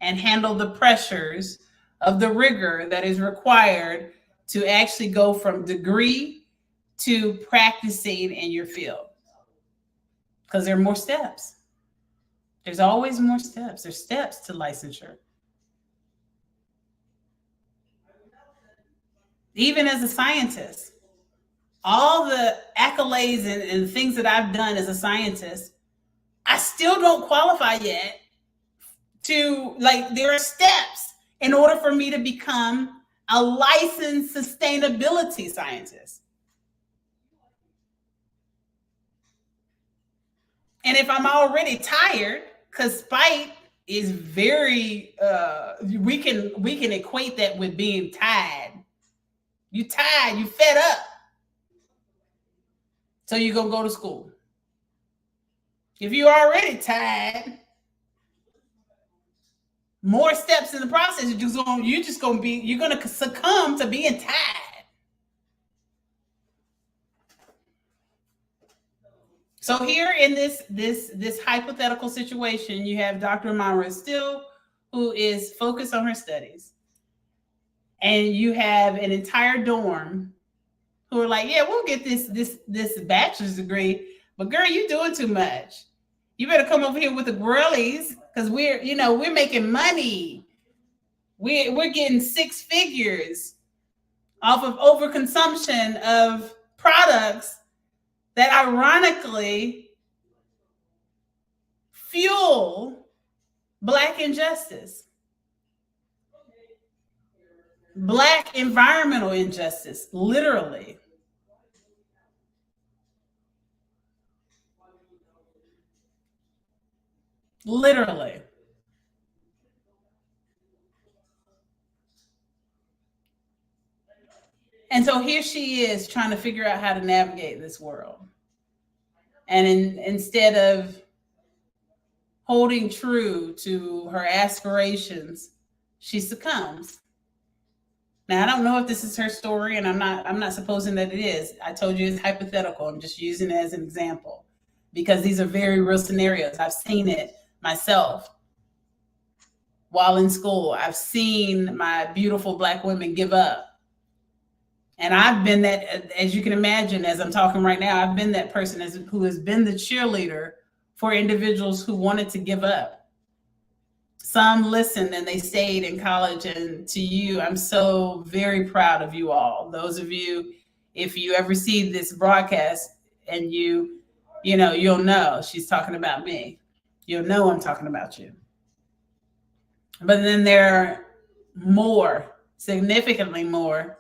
and handle the pressures of the rigor that is required to actually go from degree to practicing in your field. Because there are more steps. There's always more steps. There's steps to licensure. Even as a scientist, all the accolades and things that I've done as a scientist, I still don't qualify yet to, like, there are steps in order for me to become a licensed sustainability scientist. And if I'm already tired, because spite is very, we can equate that with being tired. You tired, you fed up. So you're going to go to school. If you're already tired, more steps in the process, you're going to succumb to being tired. So here in this hypothetical situation, you have Dr. Amara Still, who is focused on her studies. And you have an entire dorm who are like, yeah, we'll get this bachelor's degree, but girl, you're doing too much. You better come over here with the girlies, because we're making money. We're getting 6 figures off of overconsumption of products that ironically fuel Black injustice, Black environmental injustice, literally. Literally. And so here she is trying to figure out how to navigate this world. And instead of holding true to her aspirations, she succumbs. Now, I don't know if this is her story, and I'm not supposing that it is. I told you it's hypothetical. I'm just using it as an example because these are very real scenarios. I've seen it myself while in school. I've seen my beautiful Black women give up. And I've been that, as you can imagine, as I'm talking right now, I've been that person who has been the cheerleader for individuals who wanted to give up. Some listened and they stayed in college, and to you, I'm so very proud of you all. Those of you, if you ever see this broadcast and you'll know she's talking about me. You'll know I'm talking about you. But then there are more, significantly more,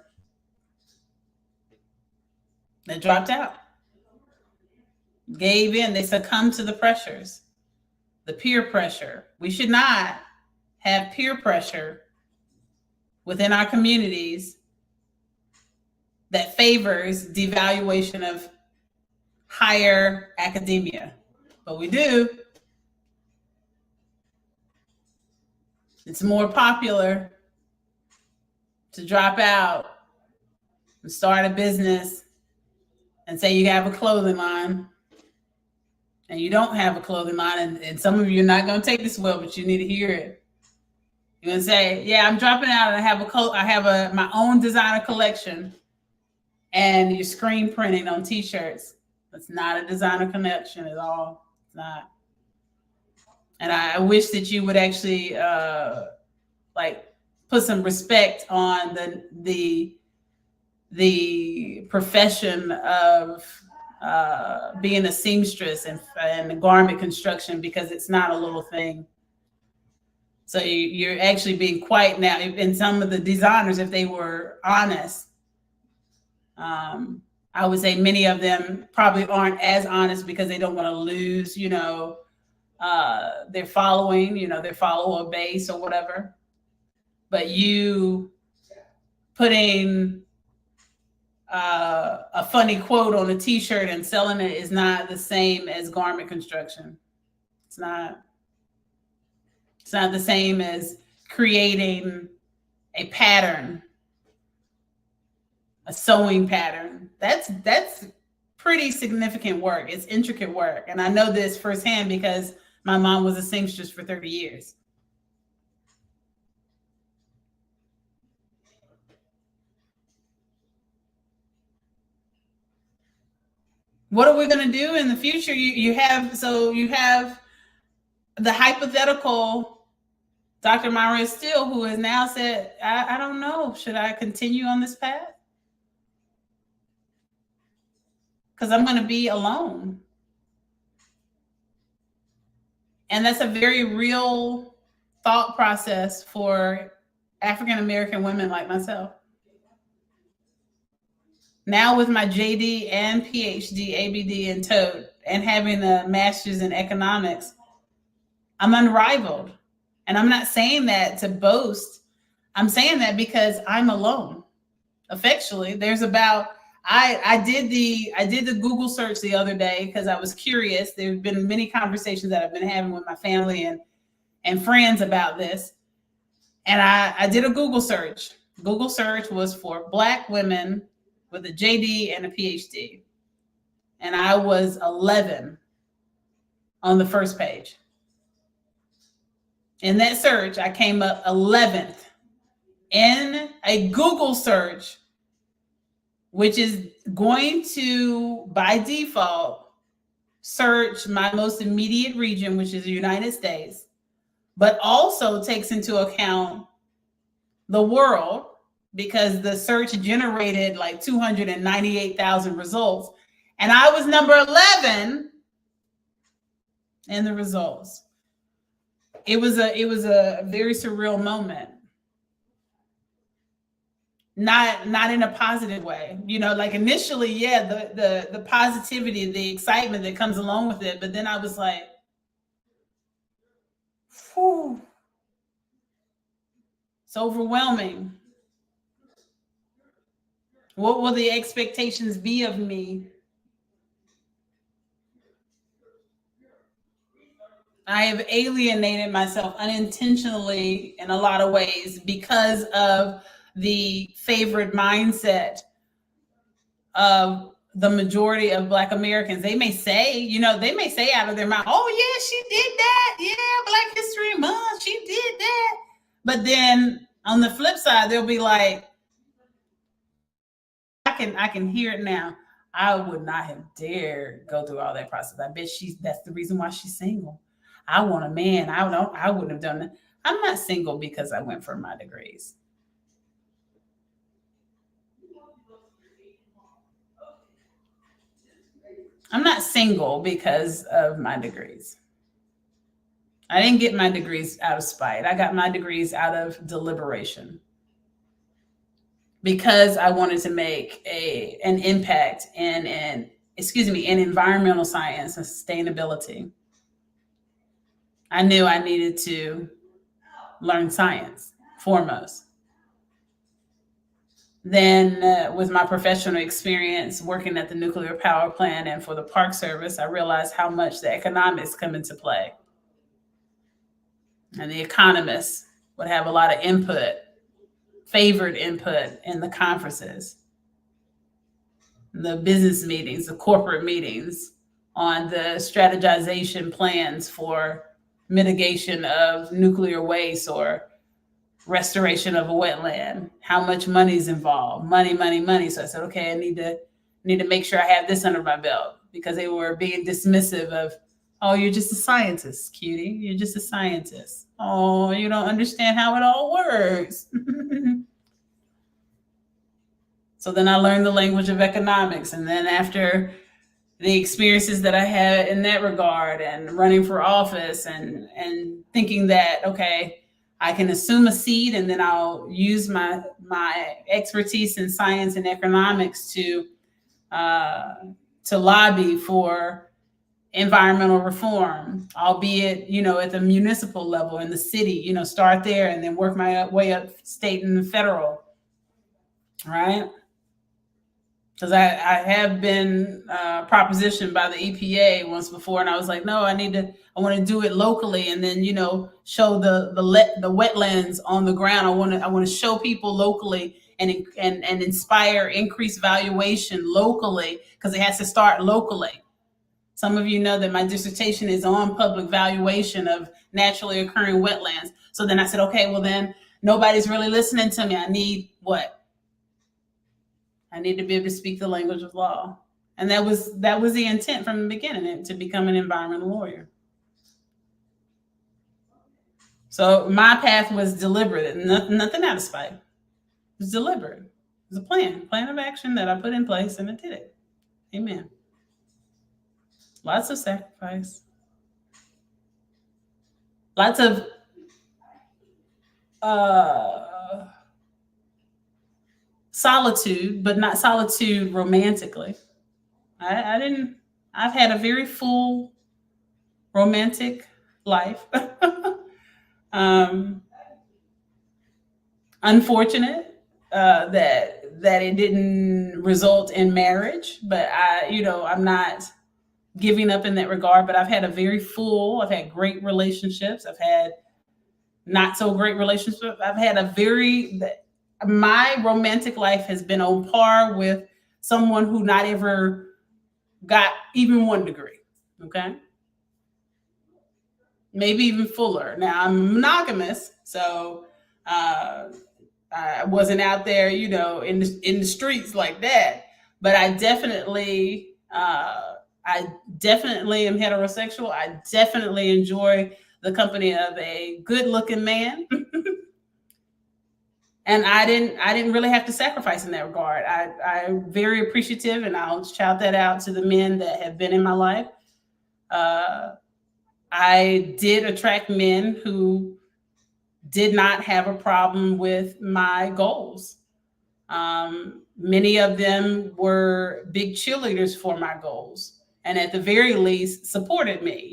that dropped out, gave in. They succumbed to the pressures, the peer pressure. We should not have peer pressure within our communities that favors devaluation of higher academia. But we do. It's more popular to drop out and start a business and say you have a clothing line, and you don't have a clothing line, and some of you are not going to take this well, but you need to hear it. You're going to say, yeah, I'm dropping out and I have my own designer collection, and you're screen printing on t-shirts. That's not a designer connection at all. It's not. And I wish that you would actually like put some respect on the profession of being a seamstress and garment construction, because it's not a little thing. So you're actually being quite now. And some of the designers, if they were honest, I would say many of them probably aren't as honest because they don't want to lose, their following, their follower base or whatever. But you putting a funny quote on a t-shirt and selling it is not the same as garment construction. It's not the same as creating a pattern, a sewing pattern. That's pretty significant work. It's intricate work. And I know this firsthand because my mom was a seamstress for 30 years. What are we going to do in the future? You have the hypothetical Dr. Myra Steele, who has now said, I don't know, should I continue on this path? Because I'm going to be alone. And that's a very real thought process for African American women like myself. Now with my JD and PhD, ABD and TOED, and having a master's in economics, I'm unrivaled. And I'm not saying that to boast. I'm saying that because I'm alone. Effectually, there's about I did the Google search the other day because I was curious. There's been many conversations that I've been having with my family and friends about this. And I did a Google search. Google search was for Black women with a JD and a PhD. And I was 11 on the first page. In that search, I came up 11th in a Google search, which is going to, by default, search my most immediate region, which is the United States, but also takes into account the world, because the search generated like 298,000 results. And I was number 11 in the results. It was a very surreal moment. Not in a positive way, like initially, yeah, the positivity, the excitement that comes along with it. But then I was like, whew, it's overwhelming. What will the expectations be of me? I have alienated myself unintentionally in a lot of ways because of the favored mindset of the majority of Black Americans. They may say out of their mouth, oh yeah, she did that. Yeah, Black History Month, she did that. But then on the flip side, they'll be like, I can hear it now. I would not have dared go through all that process. I bet that's the reason why she's single. I want a man. I wouldn't have done that. I'm not single because I went for my degrees. I'm not single because of my degrees. I didn't get my degrees out of spite. I got my degrees out of deliberation, because I wanted to make an impact in environmental science and sustainability. I knew I needed to learn science foremost. Then with my professional experience working at the nuclear power plant and for the Park Service, I realized how much the economics come into play. And the economists would have a lot of input, favored input in the conferences, the business meetings, the corporate meetings on the strategization plans for mitigation of nuclear waste or restoration of a wetland, how much money is involved, money. So I said, okay, I need to make sure I have this under my belt, because they were being dismissive of, oh, you're just a scientist, cutie. You're just a scientist. Oh, you don't understand how it all works. So then I learned the language of economics. And then after the experiences that I had in that regard, and running for office, and thinking that, okay, I can assume a seat, and then I'll use my expertise in science and economics to lobby for environmental reform, albeit, at the municipal level in the city, start there and then work my way up state and federal, right? Because I have been propositioned by the EPA once before, and I was like, no, I want to do it locally, and then show the wetlands on the ground. I want to show people locally, and inspire increased valuation locally, because it has to start locally. Some of you know that my dissertation is on public valuation of naturally occurring wetlands. So then I said, okay, well then nobody's really listening to me. I need what? I need to be able to speak the language of law. And that was the intent from the beginning, to become an environmental lawyer. So my path was deliberate, nothing out of spite. It was deliberate. It was a plan of action that I put in place, and I did it. Amen. Lots of sacrifice. Lots of solitude, but not solitude romantically. I've had a very full romantic life. Unfortunate that it didn't result in marriage, but I'm not giving up in that regard. But I've had great relationships. I've had not so great relationships. My romantic life has been on par with someone who not ever got even 1 degree. Okay. Maybe even fuller. Now I'm monogamous, so I wasn't out there, in the streets like that. But I definitely am heterosexual. I definitely enjoy the company of a good-looking man. And I didn't really have to sacrifice in that regard. I'm very appreciative, and I'll shout that out to the men that have been in my life. I did attract men who did not have a problem with my goals. Many of them were big cheerleaders for my goals, and at the very least supported me,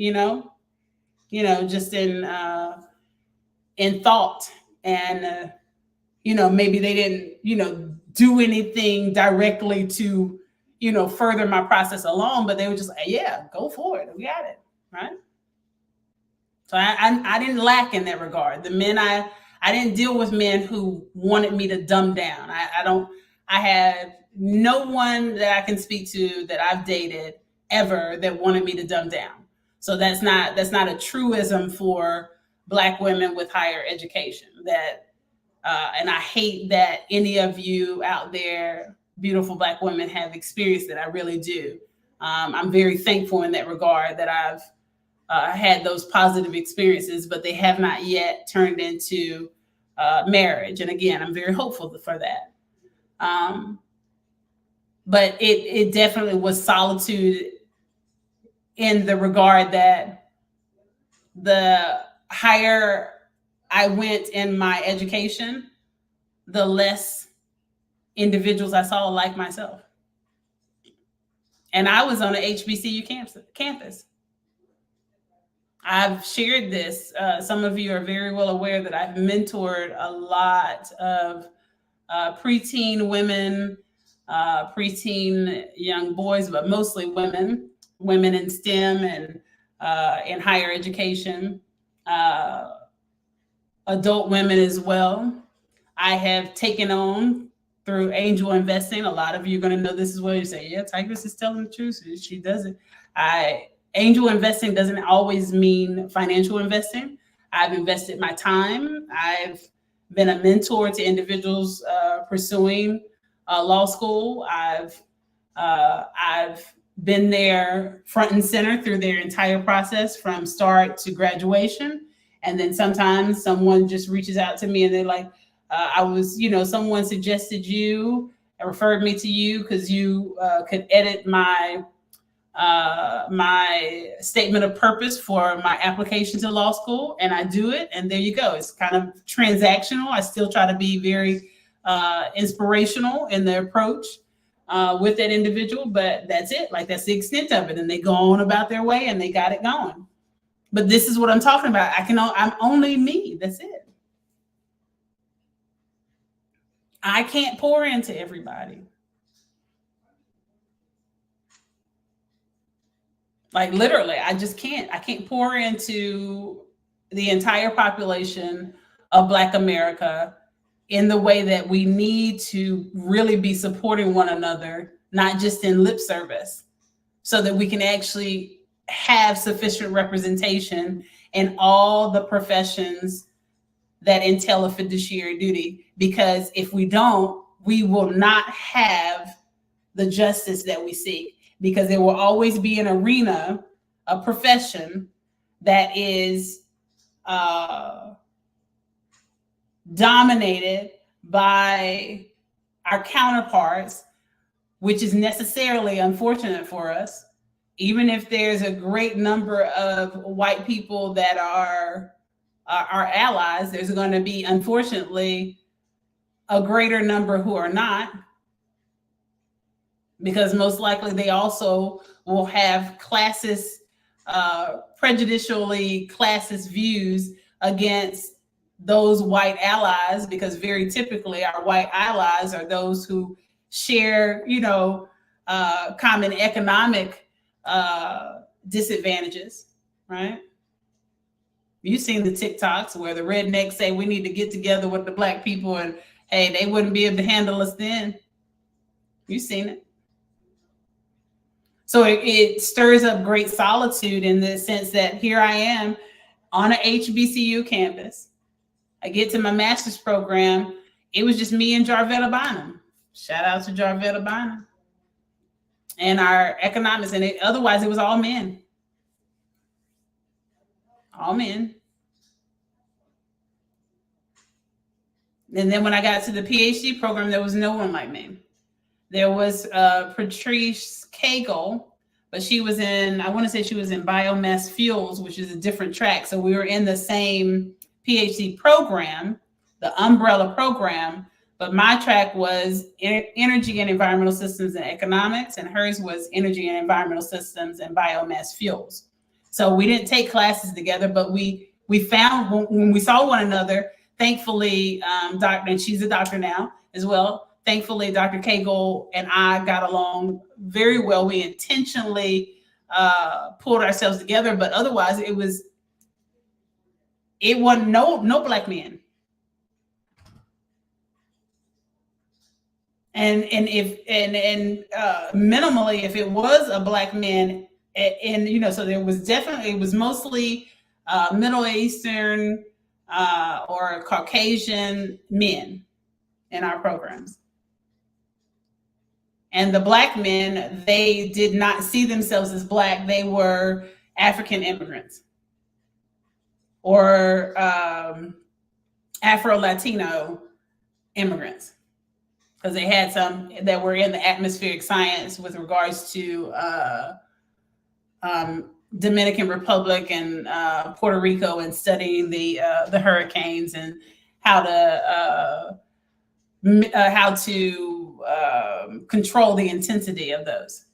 just in thought. And maybe they didn't do anything directly to further my process along, but they were just like, yeah, go for it, we got it, right? So I didn't lack in that regard. The men I didn't deal with men who wanted me to dumb down. I have no one that I can speak to that I've dated ever that wanted me to dumb down. So that's not a truism for Black women with higher education. And I hate that any of you out there, beautiful Black women, have experienced it. I really do. I'm very thankful in that regard that I've had those positive experiences, but they have not yet turned into marriage. And again, I'm very hopeful for that. But it definitely was solitude in the regard that the higher I went in my education, the less individuals I saw like myself. And I was on an HBCU campus. I've shared this. Some of you are very well aware that I've mentored a lot of preteen women, preteen young boys, but mostly women in STEM and in higher education, adult women as well. I have taken on through angel investing. A lot of you are going to know this as well. You say, yeah, Tigress is telling the truth. She does it. Angel investing doesn't always mean financial investing. I've invested my time. I've been a mentor to individuals pursuing law school. I've been there front and center through their entire process from start to graduation. And then sometimes someone just reaches out to me and they're like, someone suggested you, referred me to you because you could edit my statement of purpose for my application to law school, and I do it, and there you go. It's kind of transactional. I still try to be very inspirational in the approach with that individual, but that's it. Like, that's the extent of it, and they go on about their way, and they got it going. But this is what I'm talking about. I'm only me. That's it. I can't pour into everybody. Like, literally, I just can't. I can't pour into the entire population of Black America in the way that we need to really be supporting one another, not just in lip service, so that we can actually have sufficient representation in all the professions that entail a fiduciary duty. Because if we don't, we will not have the justice that we seek. Because there will always be an arena, a profession that is dominated by our counterparts, which is necessarily unfortunate for us. Even if there's a great number of white people that are our allies, there's going to be, unfortunately, a greater number who are not. Because most likely they also will have classist, prejudicially classist views against those white allies, because very typically our white allies are those who share, common economic disadvantages, right? You've seen the TikToks where the rednecks say we need to get together with the Black people, and hey, they wouldn't be able to handle us then. You've seen it. So it stirs up great solitude in the sense that here I am on a HBCU campus. I get to my master's program. It was just me and Jarvetta Bynum. Shout out to Jarvetta Bynum. And our economics, and otherwise it was all men. All men. And then when I got to the PhD program, there was no one like me. There was Patrice Cagle, but she was I want to say she was in biomass fuels, which is a different track. So we were in the same PhD program, the umbrella program, but my track was energy and environmental systems and economics, and hers was energy and environmental systems and biomass fuels. So we didn't take classes together, but we found when we saw one another, thankfully, and she's a doctor now as well. Thankfully, Dr. Cagle and I got along very well. We intentionally pulled ourselves together, but otherwise it wasn't no Black men. And minimally, if it was a Black man, and so there was definitely, it was mostly Middle Eastern or Caucasian men in our programs. And the Black men, they did not see themselves as Black. They were African immigrants or Afro-Latino immigrants, because they had some that were in the atmospheric science with regards to Dominican Republic and Puerto Rico, and studying the hurricanes and how to control the intensity of those.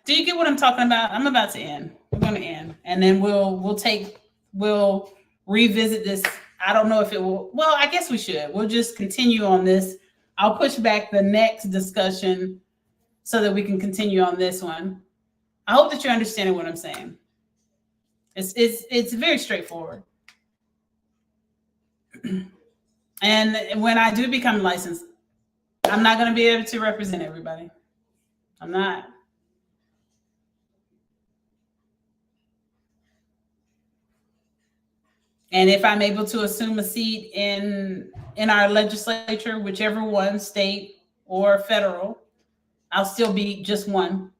Do you get what I'm talking about? I'm about to end. We're going to end, and then we'll revisit this. I don't know if it will. Well, I guess we should. We'll just continue on this. I'll push back the next discussion so that we can continue on this one. I hope that you're understanding what I'm saying. It's very straightforward. And when I do become licensed, I'm not going to be able to represent everybody. I'm not. And if I'm able to assume a seat in our legislature, whichever one, state or federal, I'll still be just one.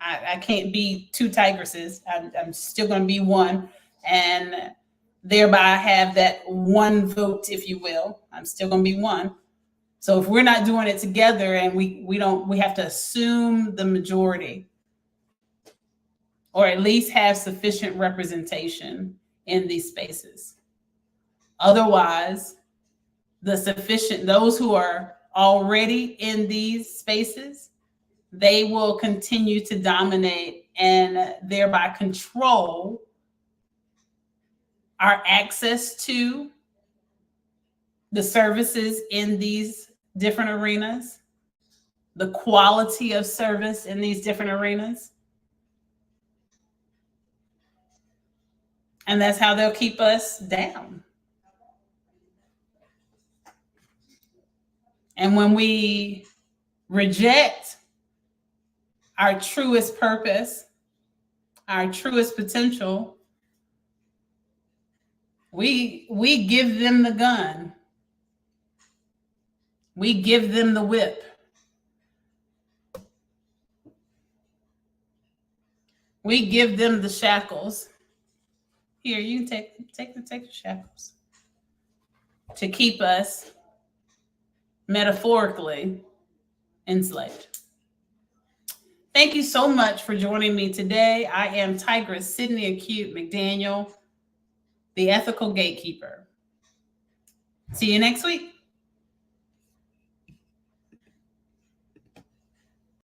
I can't be two tigresses. I'm still going to be one, and thereby have that one vote, if you will. I'm still going to be one. So if we're not doing it together, and we have to assume the majority, or at least have sufficient representation in these spaces. Otherwise, those who are already in these spaces, they will continue to dominate and thereby control our access to the services in these different arenas, the quality of service in these different arenas. And that's how they'll keep us down. And when we reject our truest purpose, our truest potential, we give them the gun. We give them the whip. We give them the shackles. Here, you can take the shackles to keep us metaphorically enslaved. Thank you so much for joining me today. I am Tigress Sydney Acute McDaniel, the ethical gatekeeper. See you next week.